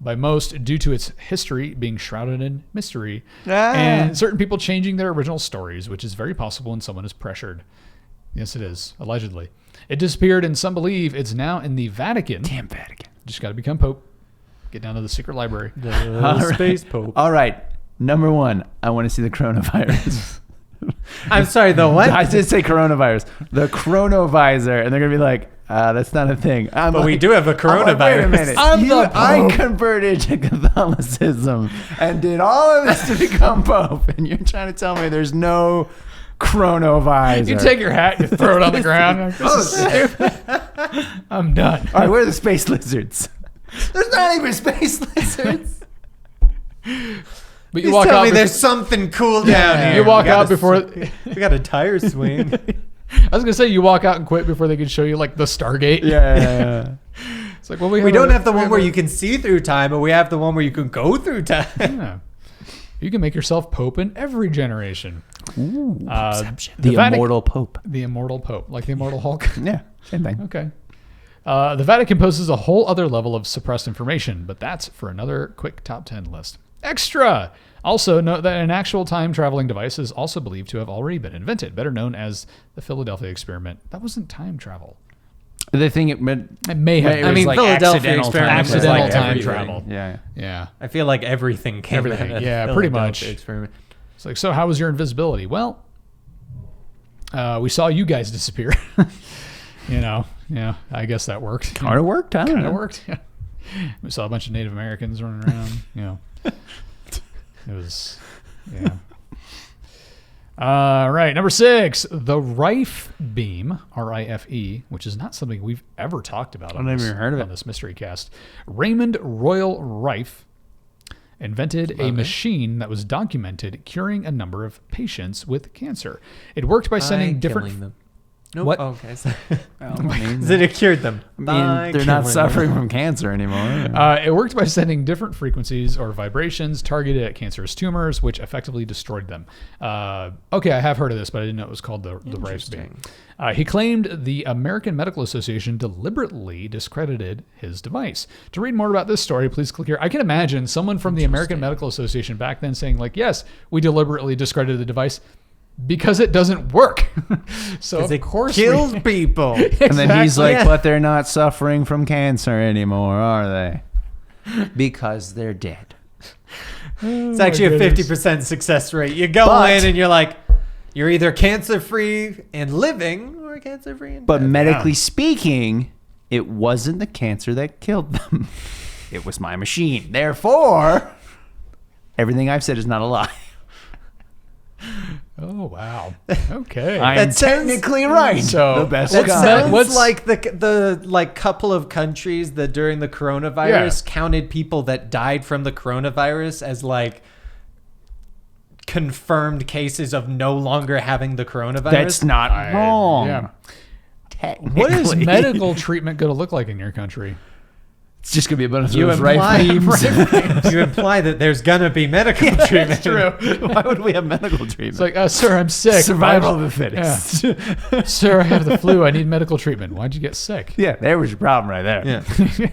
by most due to its history being shrouded in mystery, and certain people changing their original stories, which is very possible when someone is pressured. Yes, it is, allegedly. It disappeared, and some believe it's now in the Vatican. Damn Vatican. Just got to become Pope. Get down to the secret library. The Space Pope. All right. Number one, I want to see the coronavirus. I'm sorry, the what? I did say coronavirus. The Chronovisor. And they're going to be like, that's not a thing. But we do have a I'm like, wait a coronavirus. minute. I'm the Pope. I converted to Catholicism and did all of this to become Pope. And you're trying to tell me there's no Chronovisor. You take your hat, you throw it on the ground. This is stupid. I'm done. All right, where are the space lizards? There's not even space lizards. But you You walk tell out. me there's something cool down here. You walk We got out a- before. We got a tire swing. I was gonna say you walk out and quit before they can show you like the Stargate. Yeah. It's like, well, we We don't have the we one where a- you can see through time, but we have the one where you can go through time. Yeah. You can make yourself Pope in every generation. Ooh, The Vatican- immortal Pope. The immortal Pope, like the immortal Hulk. Yeah, same thing. Okay. The Vatican poses a whole other level of suppressed information, but that's for another quick top 10 list. Extra! Also, note that an actual time-traveling device is also believed to have already been invented, better known as the Philadelphia experiment. That wasn't time travel. The thing it meant. It may have. I mean, Philadelphia accidental experiment time. was Accidental like time everything. travel. Yeah. Yeah. I feel like everything came Everything, out of yeah, the pretty Philadelphia much. Experiment. It's like, so how was your invisibility? Well, we saw you guys disappear. Yeah, I guess that worked. Kind of worked, huh? Kind of worked. Yeah. We saw a bunch of Native Americans running around. It was, yeah. Right, number 6, the Rife beam, R-I-F-E, which is not something we've ever talked about on, I've never this, even heard of on it. this mystery cast. Raymond Royal Rife invented a machine that was documented curing a number of patients with cancer. It worked by sending different. Them. Nope. What? Oh, okay. So I mean, it cured them. they're not suffering from cancer anymore. It worked by sending different frequencies or vibrations targeted at cancerous tumors, which effectively destroyed them. Okay, I have heard of this, but I didn't know it was called the Rife beam. He claimed the American Medical Association deliberately discredited his device. To read more about this story, please click here. I can imagine someone from the American Medical Association back then saying, like, yes, we deliberately discredited the device because it doesn't work. So of It course kills we, people. And then he's like, Yeah. but they're not suffering from cancer anymore, are they? Because they're dead. It's actually a 50% success rate. You go in and you're like, you're either cancer free and living or cancer free and But dead. medically speaking, it wasn't the cancer that killed them. It was my machine. Therefore, everything I've said is not a lie. Oh, wow. Okay. I am That sounds- technically right. So, the best That What's guy. that- sounds what's- like the like couple of countries that during the coronavirus counted people that died from the coronavirus as like confirmed cases of no longer having the coronavirus. That's not wrong. Yeah. Technically. What is medical treatment going to look like in your country? It's just going to be a bunch of You those imply, beams. you imply that there's gonna be medical treatment. Why would we have medical treatment? It's like, sir, I'm sick. Survival Why'd of the you- fittest. Yeah. Sir, I have the flu. I need medical treatment. Why'd you get sick? Yeah, there was your problem right there. Yeah.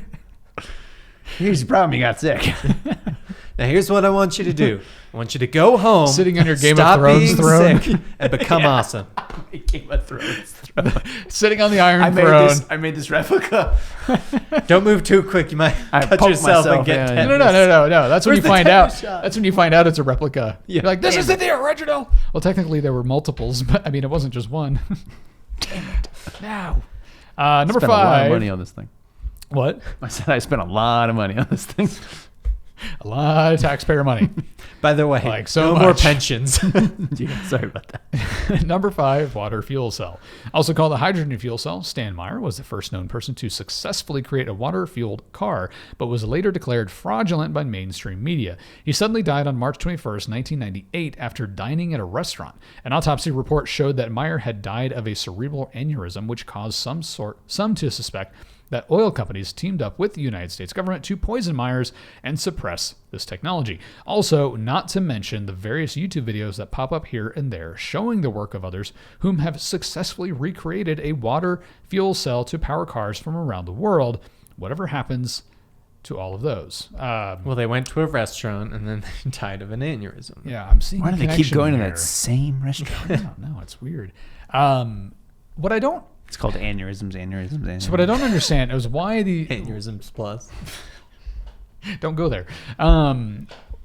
Here's the problem. You got sick. Now here's what I want you to do. I want you to go home, Sitting on your Game of stop Thrones being throne. sick, and become awesome. Game of Thrones. Sitting on the Iron I Throne. made this replica. Don't move too quick. You might cut poked yourself and myself, get yeah, tetanus. No. That's when Where's you the find out. tetanus shot? That's when you find out it's a replica. Yeah. You're like, this Damn isn't the original. Well, technically there were multiples, but I mean, it wasn't just one. Damn it. Now. Number Spent a lot of 5. money on this thing. What? I said I spent a lot of money on this thing. A lot of taxpayer money. By the way, Like so no more much. pensions. Yeah, sorry about that. Number 5, water fuel cell. Also called the hydrogen fuel cell, Stan Meyer was the first known person to successfully create a water-fueled car, but was later declared fraudulent by mainstream media. He suddenly died on March 21st, 1998, after dining at a restaurant. An autopsy report showed that Meyer had died of a cerebral aneurysm, which caused some to suspect that oil companies teamed up with the United States government to poison Myers and suppress this technology. Also, not to mention the various YouTube videos that pop up here and there showing the work of others whom have successfully recreated a water fuel cell to power cars from around the world. Whatever happens to all of those. Well, they went to a restaurant and then they died of an aneurysm. Yeah, I'm seeing Why a do they keep connection going to there. that same restaurant? I don't know. It's weird. What I don't It's called aneurysms. So what I don't understand is why the Aneurysms plus. don't go there.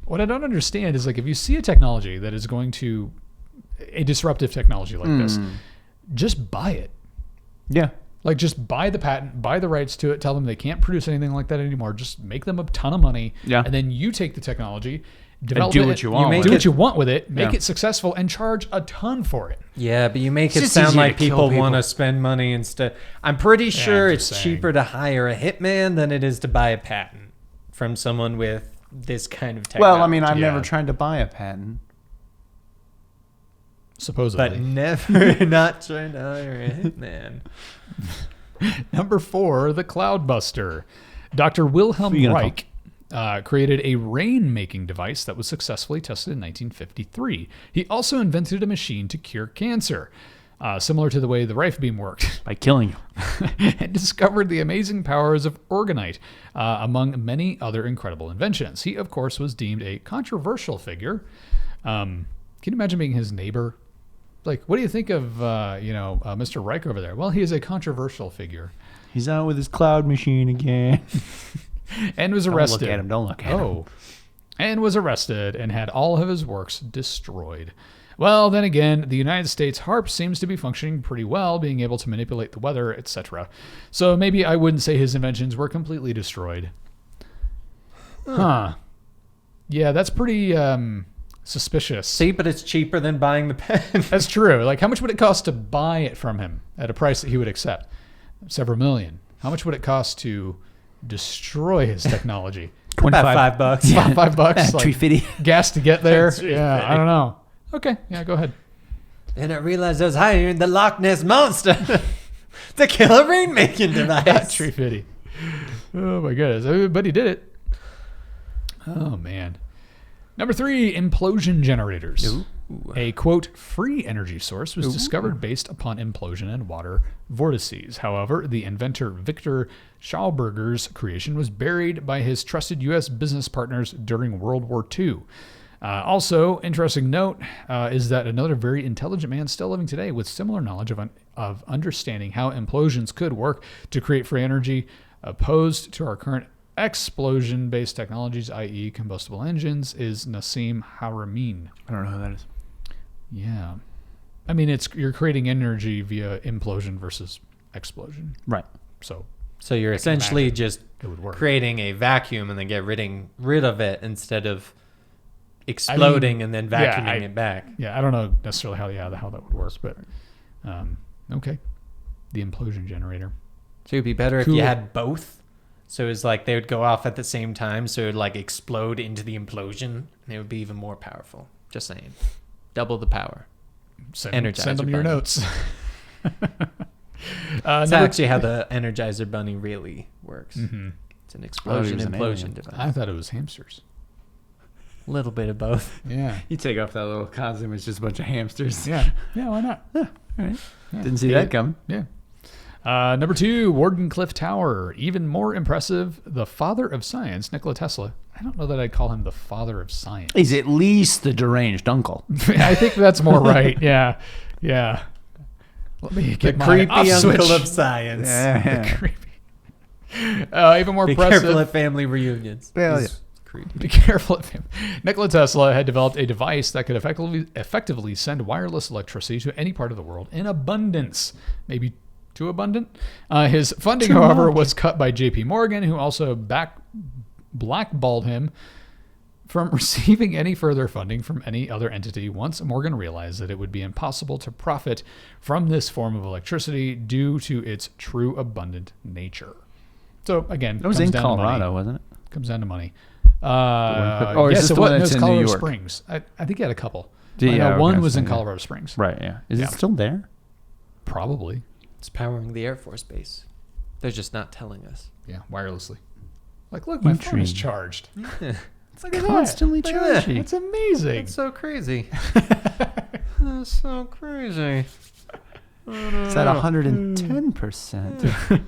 What I don't understand is like if you see a technology that is going to a disruptive technology like this, just buy it. Yeah. Like just buy the patent, buy the rights to it, tell them they can't produce anything like that anymore. Just make them a ton of money, Yeah. and then you take the technology, develop do it, what you want with do it. what you want with it, make Yeah. it successful, and charge a ton for it. Yeah, but you make It's it just sound easier like to kill people people. want to spend money instead. I'm pretty sure I'm it's just saying. cheaper to hire a hitman than it is to buy a patent from someone with this kind of technology. Well, I mean, I've Yeah. never tried to buy a patent. Supposedly. but never not trying to hire a hitman. Number 4, the cloudbuster. Dr. Wilhelm Who you gonna Reich created a rain-making device that was successfully tested in 1953. He also invented a machine to cure cancer, similar to the way the Rife beam worked, By killing you. and discovered the amazing powers of organite, among many other incredible inventions. He, of course, was deemed a controversial figure. Can you imagine being his neighbor? Like, what do you think of, Mr. Reich over there? Well, he is a controversial figure. He's out with his cloud machine again. And was Don't arrested. look at him. Don't look at him. Oh. And was arrested and had all of his works destroyed. Well, then again, the United States HAARP seems to be functioning pretty well, being able to manipulate the weather, etc. So maybe I wouldn't say his inventions were completely destroyed. Huh. Yeah, that's pretty suspicious. See, but it's cheaper than buying the pen. That's true. Like, how much would it cost to buy it from him at a price that he would accept? Several million. How much would it cost to destroy his technology? About $5. About $5. Like, $350. gas to get there. $350. Yeah, I don't know. Okay, yeah, go ahead. And I realized I was hiring the Loch Ness Monster to kill a rainmaking device. Tree fitty. Oh my goodness, but he did it. Oh man. Number 3, implosion generators. Ooh. A quote free energy source was discovered based upon implosion and water vortices. However, the inventor Victor Schauberger's creation was buried by his trusted U.S. business partners during World War II. Also, interesting note is that another very intelligent man still living today with similar knowledge of understanding how implosions could work to create free energy, opposed to our current explosion-based technologies, i.e. combustible engines, is Nassim Haramein. I don't know who that is. Yeah. I mean, you're creating energy via implosion versus explosion. Right. So So you're essentially just it would work. creating a vacuum and then get rid of it instead of exploding and then vacuuming it back. Yeah, I don't know necessarily how that would work, but okay. The implosion generator. So it'd be better if Cool. you had both. So it's like they would go off at the same time, so it would like explode into the implosion, and it would be even more powerful. Just saying. Double the power. Send Energizer them your Bunny. notes. That's actually how the Energizer Bunny really works. Mm-hmm. It's an explosion was an implosion alien. device. I thought it was hamsters. A little bit of both. Yeah. You take off that little costume, it's just a bunch of hamsters. Yeah. Yeah, why not? All right. Yeah. Didn't see that coming. Yeah. Number 2, Wardenclyffe Tower. Even more impressive, the father of science, Nikola Tesla. I don't know that I'd call him the father of science. He's at least the deranged uncle. I think that's more right. Yeah. Yeah. Let me The get my creepy off switch. uncle of science. Yeah. Creepy. Even more Be impressive. careful at family reunions. Hell He's yeah. creepy. Be careful of him. Nikola Tesla had developed a device that could effectively send wireless electricity to any part of the world in abundance. Maybe too abundant. His funding, Too however, much. was cut by J.P. Morgan, who also blackballed him from receiving any further funding from any other entity once Morgan realized that it would be impossible to profit from this form of electricity due to its true abundant nature. So again, It was comes in down to money. Colorado, wasn't it? Comes down to money. Or is Yes, this it the one was. that's It was in New Colorado York? Springs. I think he had a couple. Yeah, I know okay, one I was in see, yeah. Colorado Springs. Right, yeah. Is Yeah. it still there? Probably. It's powering the Air Force Base. They're just not telling us. Yeah, wirelessly. Like, look, my phone is Intrigue. charged. It's Look at constantly Look at that. charging. That's amazing. That's so crazy. That's so crazy. It's at 110%.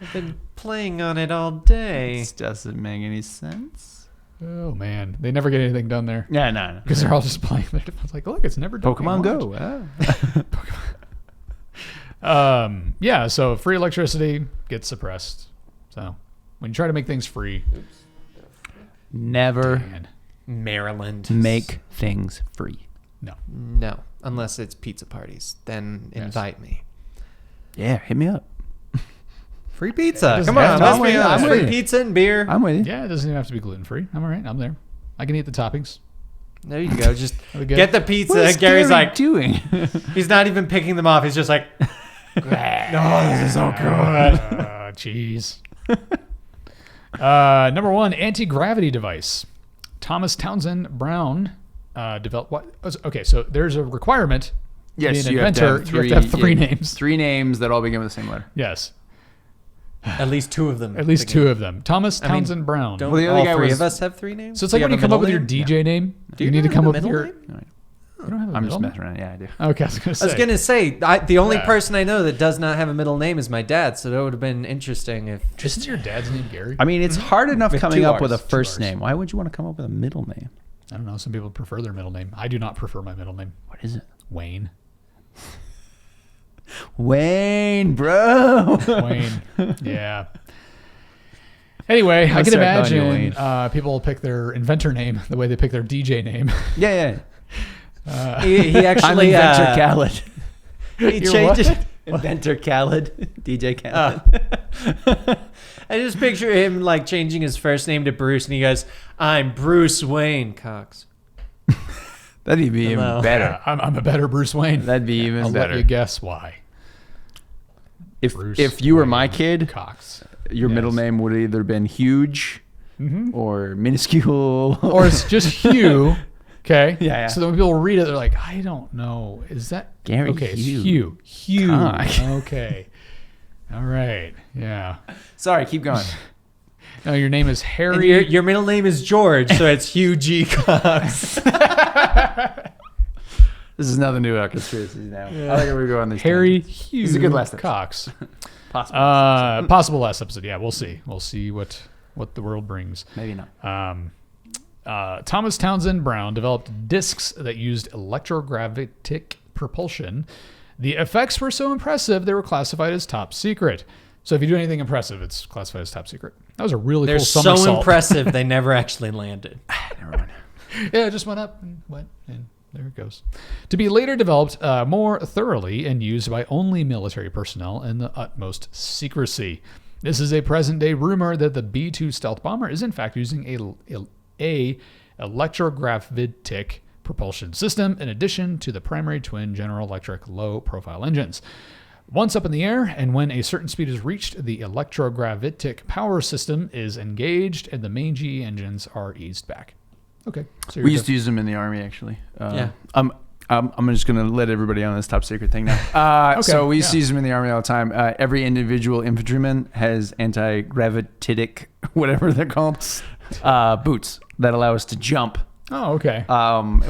I've been playing on it all day. This doesn't make any sense. Oh, man. They never get anything done there. Yeah, no. Because they're all just playing their defense. Like, look, it's never done. Pokemon Go. Yeah, so free electricity gets suppressed. So when you try to make things free, Never man, Maryland. make things free. No, unless it's pizza parties. Then Yes. invite me. Yeah, hit me up. Free pizza. doesn't Come have on, to let's be be honest. I'm Free with you. pizza and beer. I'm with you. yeah, it doesn't even have to be gluten-free. I'm all right. I'm there. I can eat the toppings. There you go. Just Are we good? get the pizza. What is Gary's Gary like, doing? he's not even picking them off. He's just like, oh, this is so good. Jeez. Number one, anti-gravity device. Thomas Townsend Brown developed what? Okay, so there's a requirement. to be an you inventor. You have to have three names. 3 names that all begin with the same letter. Yes, At least two of them. at least begin. two of them. Thomas I mean, Townsend Brown. Don't Well, the other all guy three was- of us have three names? So it's Do like when have you a come up middle with your name? DJ name. Do you you need to have come a up with middle your. name? You don't have a I'm middle just name? messing around. Yeah, I do. Okay, I was gonna say. I was gonna say the only Yeah. person I know that does not have a middle name is my dad, so that would have been interesting if Isn't your dad's name Gary? I mean, it's hard enough With coming 2 up with a Rs, 2 first Rs. name. Why would you want to come up with a middle name? I don't know. Some people prefer their middle name. I do not prefer my middle name. What is it? Wayne. Wayne, bro. Wayne. Yeah. Anyway, I Let's can start calling you imagine people pick their inventor name the way they pick their DJ name. Yeah. he I'm actually Inventor Khaled. he You're changed what? it. Inventor Khaled. DJ Khaled. I just picture him like changing his first name to Bruce, and he goes, "I'm Bruce Wayne Cox." That'd be Hello. even better. I'm a better Bruce Wayne. That'd be even I'll let better. you guess why. If Bruce you were Wayne my kid, Cox. your middle Yes. name would have either been huge or minuscule. Or it's just Hugh. Okay. Yeah. So then when people read it, they're like, I don't know. Is that Gary Okay, it's Hugh. Hugh. Hugh. Cock. Okay. All right. Yeah. Sorry, keep going. No, your name is And Harry. your middle name is George, so it's Hugh G. Cox. This is nothing new about conspiracies now. I like how we go on these. Harry tangents. Hugh This is a good last episode. Cox. Possible. Possible last episode. Yeah, we'll see. We'll see what the world brings. Maybe not. Thomas Townsend Brown developed discs that used electrogravitic propulsion. The effects were so impressive they were classified as top secret. So if you do anything impressive, it's classified as top secret. That was a really They're cool so somersault. impressive they never actually landed. Never mind. Yeah, it just went up and went, and there it goes. To be later developed more thoroughly and used by only military personnel in the utmost secrecy. This is a present-day rumor that the B-2 stealth bomber is in fact using a electrogravitic propulsion system in addition to the primary twin General Electric low-profile engines. Once up in the air, and when a certain speed is reached, the electrogravitic power system is engaged and the main GE engines are eased back. Okay. So We used to use them in the army, actually. Yeah. I'm just going to let everybody on this top secret thing now. Okay, So we used to yeah. use them in the army all the time. Every individual infantryman has anti-gravitic, whatever they're called, boots that allow us to jump. Oh, okay.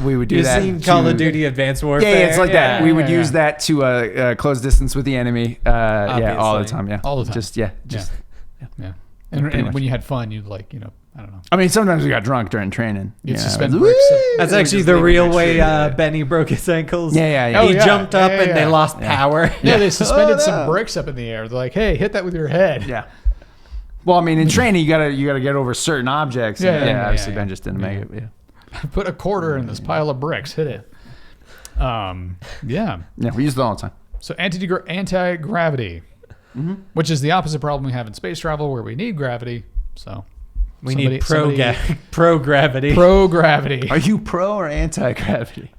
We would do You've that. seen Call of to- Duty Advanced Warfare? Yeah, it's like that. We would yeah, use that to close distance with the enemy. Yeah, all the Obviously. time. Yeah, All the time. Just yeah. Yeah. And pretty much. when you had fun, you'd I don't know. I mean, sometimes we got drunk during training. You'd Yeah. suspend Woo! bricks. That's We actually just the leave it real next way to you. Benny broke his ankles. Yeah, yeah, Oh, He yeah. jumped up Yeah, and they yeah. lost power. Yeah, they suspended Oh, some no. bricks up in the air. They're like, hey, hit that with your head. Yeah. Well, I mean, in training, you gotta get over certain objects. Yeah, and, yeah, yeah, obviously yeah. Ben just didn't make it. Yeah. Put a quarter in this pile of bricks. Hit it. Yeah. Yeah, we use it all the time. So anti-gravity, which is the opposite problem we have in space travel, where we need gravity. So We need pro-gravity. Pro-gravity. Are you pro or anti-gravity?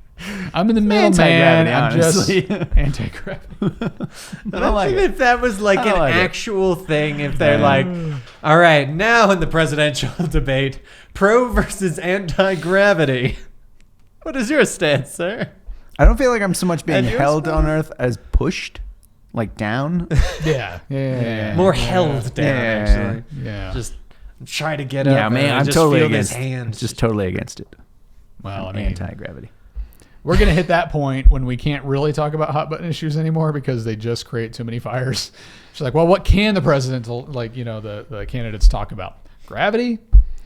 I'm in the middle, man. Anti-gravity, I'm just honestly. anti-gravity. I don't like Imagine it. if that was like I an like it. actual thing. If they're like, all right, now in the presidential debate, pro versus anti-gravity. What is your stance, sir? I don't feel like I'm so much being And yours, held Ben? on Earth as pushed, like down. Yeah. More held down, Yeah. actually. Yeah. Just try to get up. Yeah, man, and I I'm just totally feel against. His hands. Just totally against it. Well, I mean, Anti-gravity. we're going to hit that point when we can't really talk about hot button issues anymore because they just create too many fires. She's like, well, what can the president, the candidates talk about? Gravity?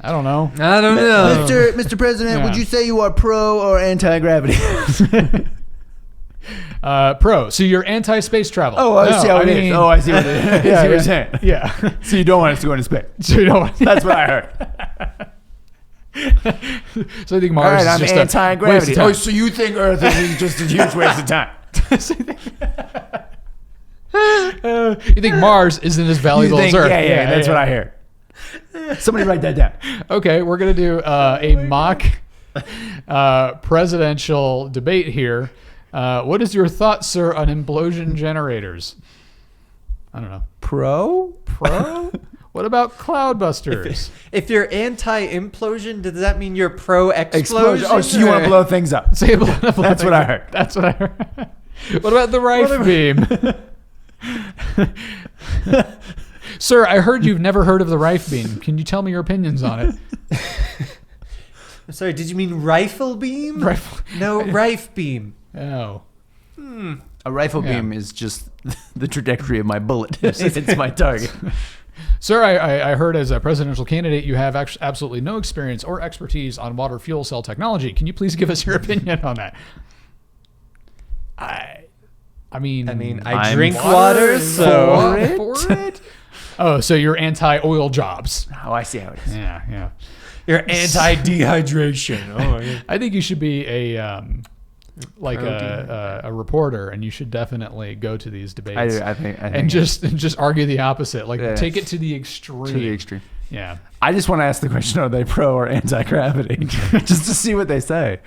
I don't know. I don't know. Mr. President, Yeah. would you say you are pro or anti-gravity? Pro. So you're anti-space travel. Oh, I see how it is. mean- Oh, I see what it is. I see what you're saying. Yeah. So you don't want us to go into space. So you don't want That's what I heard. So I think Mars All right, is I'm just anti-gravity. a waste of Oh, time. so you think Earth is just a huge waste of time? You think Mars isn't as valuable as Earth? Yeah, that's what I hear. Somebody write that down. Okay, we're gonna do a mock presidential debate here. What is your thought, sir, on implosion generators? I don't know. Pro? What about cloudbusters? If you're anti-implosion, does that mean you're pro-explosion? Explosion. Oh, so you want to blow things up. Say That's what I heard. That's what I heard. What about the Rife beam? Sir, I heard you've never heard of the Rife beam. Can you tell me your opinions on it? I'm sorry, did you mean rifle beam? Rifle. No, Rife beam. Oh. A rifle Yeah. beam is just the trajectory of my bullet. It's my target. Sir, I heard as a presidential candidate you have absolutely no experience or expertise on water fuel cell technology. Can you please give us your opinion on that? I mean, I I'm drink water water, so for it? Oh, so you're anti-oil jobs. Oh, I see how it is. Yeah. you're anti-dehydration. Oh, yeah. I think you should be a reporter, and you should definitely go to these debates. I think and just argue the opposite. Like Yeah. take it to the extreme. to the extreme. Yeah. I just want to ask the question: are they pro or anti-gravity? Just to see what they say.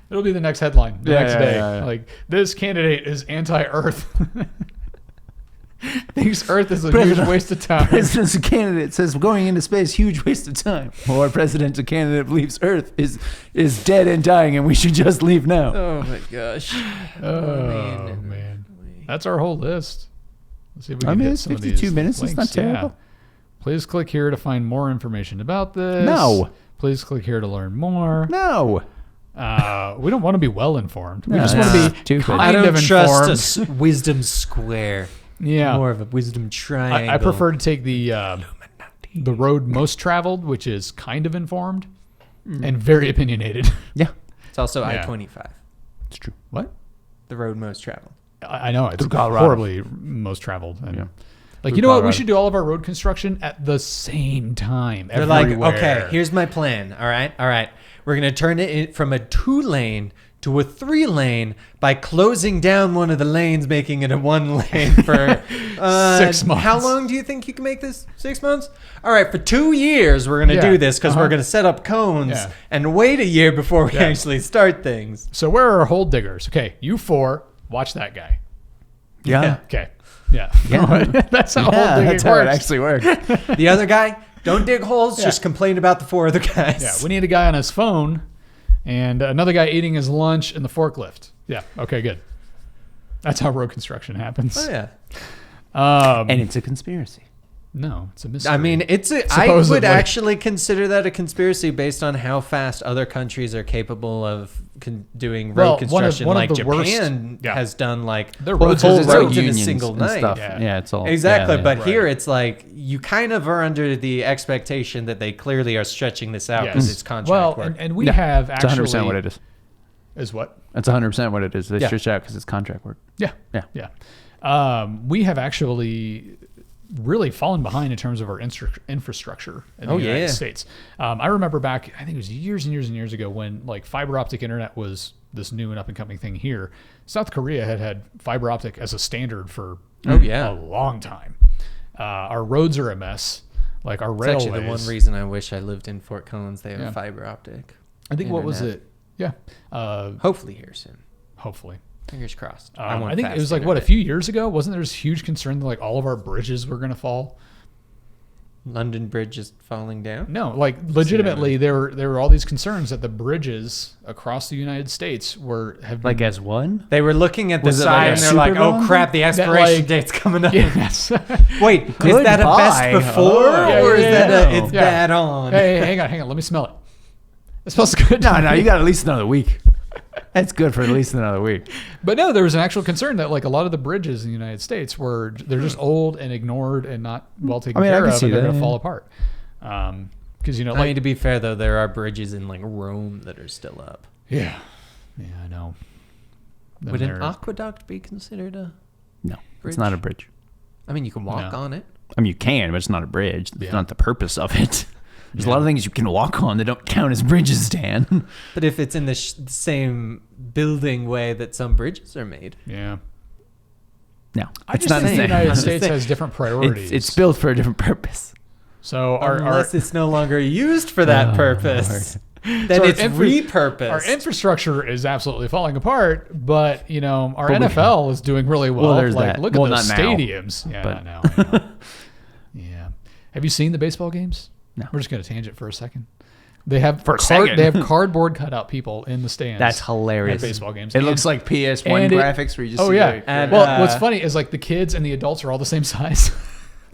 It'll be the next headline the Yeah, next yeah, day. yeah. Like, this candidate is anti-Earth. Thinks Earth is a President- huge waste of time. Presidential candidate says going into space huge waste of time. Or presidential candidate believes Earth is dead and dying, and we should just leave now. Oh my gosh. Oh, man. That's our whole list. Let's see if we I can mean, hit it's some of 52 these minutes. It's links. not terrible. Yeah. Please click here to find more information about this. No. Please click here to learn more. No. We don't want to be well informed. We No, just want to nah, be stupid. kind I don't of trust informed. a wisdom square. Yeah. More of a wisdom triangle. I prefer to take the road most traveled, which is kind of informed and very opinionated. Yeah, It's also Yeah. I-25, it's true. What? the road most traveled. I know it's Through Colorado. horribly most traveled. And Yeah. Like, Through you know what? We Colorado. should do all of our road construction at the same time. They're like, everywhere. okay, here's my plan. All right. We're going to turn it from a 2-lane to a 3-lane by closing down one of the lanes, making it a 1 lane for 6 months. How long do you think you can make this? 6 months? All right, for 2 years, we're going to Yeah. do this because Uh-huh. we're going to set up cones Yeah. and wait a year before we Yeah. actually start things. So where are our hole diggers? Okay, you 4, watch that guy. Yeah. Okay. Yeah. Yeah. That's how hole Yeah, digging that's how it works. actually works. The other guy, don't dig holes, Yeah. just complain about the 4 other guys. Yeah, we need a guy on his phone and another guy eating his lunch in the forklift. Yeah, okay, good. That's how road construction happens. Oh, yeah. And it's a conspiracy. No, it's a mystery. I mean, I Supposedly. would actually consider that a conspiracy based on how fast other countries are capable of doing road Well, construction. one of Like the worst- Japan yeah. has done like Their full roads roads, are so in a unions single and night. stuff. Yeah. Yeah, it's all Exactly, yeah, but Right. here it's like you kind of are under the expectation that they clearly are stretching this out because it's contract well, work. and we Yeah, have it's actually 100% what it is. Is what? That's 100% what it is. They Yeah. stretch out because it's contract work. Yeah, Yeah. We have actually really fallen behind in terms of our infrastructure in the Oh, United yeah. States. I remember back, I think it was years and years and years ago when like fiber optic internet was this new and up and coming thing here. South Korea had fiber optic as a standard for Oh, yeah. a long time. Our roads are a mess. Like our It's railways. actually the one reason I wish I lived in Fort Collins. They have Yeah. fiber optic. I think what was internet. it? Yeah. Hopefully here soon. Hopefully. Fingers crossed. I think it was like what, a few years ago. Wasn't there this huge concern that like all of our bridges were going to fall? London Bridge is falling down. No, like legitimately, there were all these concerns that the bridges across the United States have Like been, as one? They were looking at the Was it side like a and they're like, Superdome? "Oh crap, the expiration like- date's coming up." yes. Wait, is that a best Goodbye. before, Oh. or is Yeah, that yeah, it's yeah. bad on? Hey, hang on, let me smell it. It smells good. No, you got at least another week. That's good for at least another week. But no, there was an actual concern that like a lot of the bridges in the United States they're just old and ignored and not well taken I care can of, see and they're that, going to yeah. fall apart. Because I mean, to be fair though, there are bridges in like Rome that are still up. yeah, I know. Then Would an they're- aqueduct be considered a? No, Bridge? it's not a bridge. I mean, you can walk No. on it. I mean, you can, but it's not a bridge. That's Yeah. not the purpose of it. There's a Yeah. lot of things you can walk on that don't count as bridges, Dan. But if it's in the same building way that some bridges are made, Yeah. No, I it's just not think the the same. United I'm just States saying. has different priorities. It's built for a different purpose. So our unless it's no longer used for that Oh, purpose, then So our it's repurposed. repurposed. Our infrastructure is absolutely falling apart, but our But we- NFL is doing really well. Well, there's like, that. look Well, at the not now, stadiums. Yeah, but- not now. I know. Yeah. Have you seen the baseball games? No. We're just going to tangent for a second. They have For a second. They have cardboard cutout people in the stands. That's hilarious. At baseball games. It And- looks like PS1 and it- graphics where you just Oh see yeah. like- And, well, what's funny is like the kids and the adults are all the same size.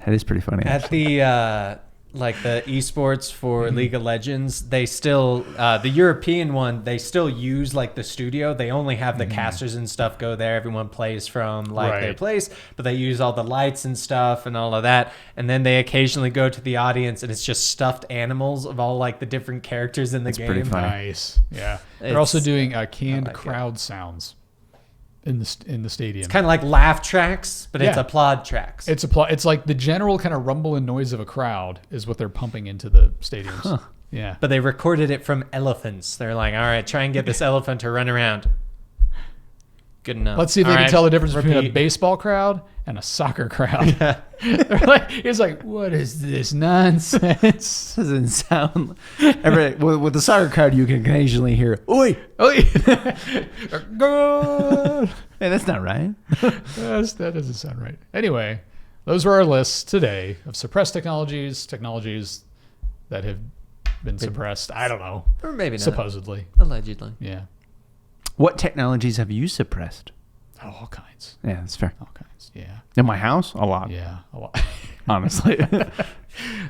that is pretty funny. At the like the esports for Mm-hmm. League of Legends, they still the European one, they still use like the studio. They only have the casters and stuff go there. Everyone plays from like their Right. place, but they use all the lights and stuff and all of that. And then they occasionally go to the audience and it's just stuffed animals of all like the different characters in the game. pretty funny. Nice. Yeah. They're also It's- doing canned like it. crowd sounds in the stadium. It's kind of like laugh tracks, but it's Yeah. applaud tracks. It's like the general kind of rumble and noise of a crowd is what they're pumping into the stadiums. Yeah. But they recorded it from elephants. They're like, all right, try and get this elephant to run around. Good enough. Let's see if All they can right, tell the difference between a repeat. baseball crowd and a soccer crowd. They're like, it's like, what is this nonsense? Doesn't sound. With the soccer crowd, you can occasionally hear, "Oi, Oh, good. hey, that's not right." That doesn't sound right. Anyway, those were our lists today of suppressed technologies that have been suppressed. I don't know. Or maybe not. Supposedly. Allegedly. Yeah. What technologies have you suppressed? Oh, all kinds. Yeah, that's fair. All kinds. Yeah. In my house, a lot. Yeah. A lot. Honestly,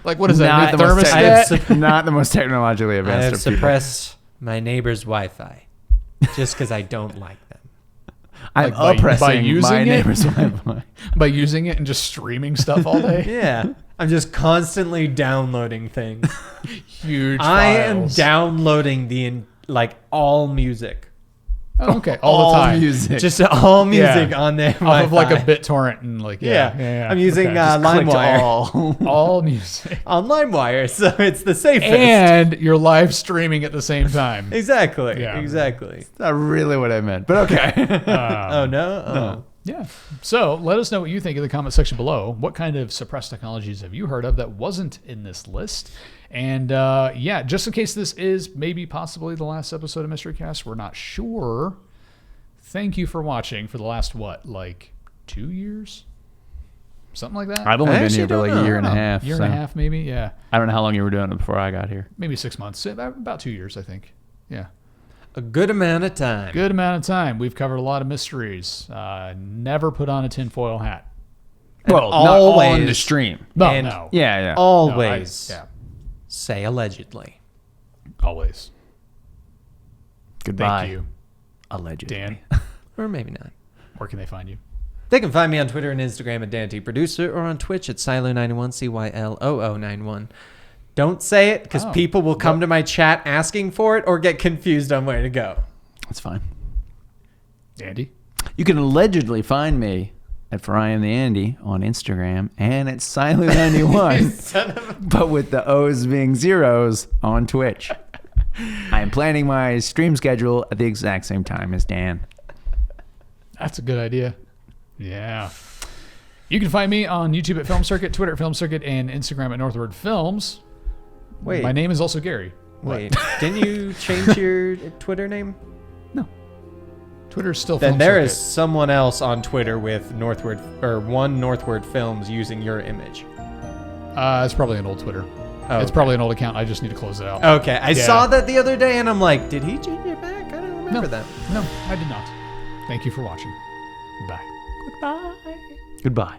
Like, what is that? Not New the most thermostat? not the most technologically I advanced have of people. suppressed my neighbor's Wi-Fi just because I don't like them. I'm Like by oppressing using my it? neighbor's Wi-Fi. By using it and just streaming stuff all day? Yeah. I'm just constantly downloading things. Huge I am files. downloading all music. Oh, okay. All the time. music. Just all music Yeah. on there. Off of like a BitTorrent and like, yeah. I'm using Okay. LimeWire. all music. On LimeWire, so it's the safest. And you're live streaming at the same time. Exactly. Yeah. Exactly. Not really what I meant, but okay. Oh no. Oh. Yeah. So let us know what you think in the comment section below. What kind of suppressed technologies have you heard of that wasn't in this list? And just in case this is maybe possibly the last episode of Mystery Cast, we're not sure. Thank you for watching for the last, 2 years? Something like that? I've only I been actually here for like don't a year and know. a half. Year so and a half, maybe? Yeah. I don't know how long you were doing it before I got here. Maybe 6 months. About 2 years, I think. Yeah. A good amount of time. Good amount of time. We've covered a lot of mysteries. Never put on a tinfoil hat. Well, not all on the stream. No, And- no. Yeah. Always No, say allegedly. always. Goodbye. Thank you, Allegedly. Dan. Or maybe not. Where can they find you? They can find me on Twitter and Instagram at DanTProducer or on Twitch at Silo91, CYLOO91. Don't say it because Oh. people will come to my chat asking for it or get confused on where to go. That's fine. Andy? You can allegedly find me at Brian the Andy on Instagram and at Silent91, but with the O's being zeros on Twitch. I am planning my stream schedule at the exact same time as Dan. That's a good idea. Yeah. You can find me on YouTube at Film Circuit, Twitter at Film Circuit, and Instagram at Northward Films. Wait. My name is also Gary. Wait. Didn't you change your Twitter name? Twitter's still Then Film there Circuit. is someone else on Twitter with Northward or one Northward Films using your image. It's probably an old Twitter. Oh, It's probably an old account. I just need to close it out. Okay, I Yeah. saw that the other day and I'm like, did he change it back? I don't remember that. No, I did not. Thank you for watching. Bye. Goodbye.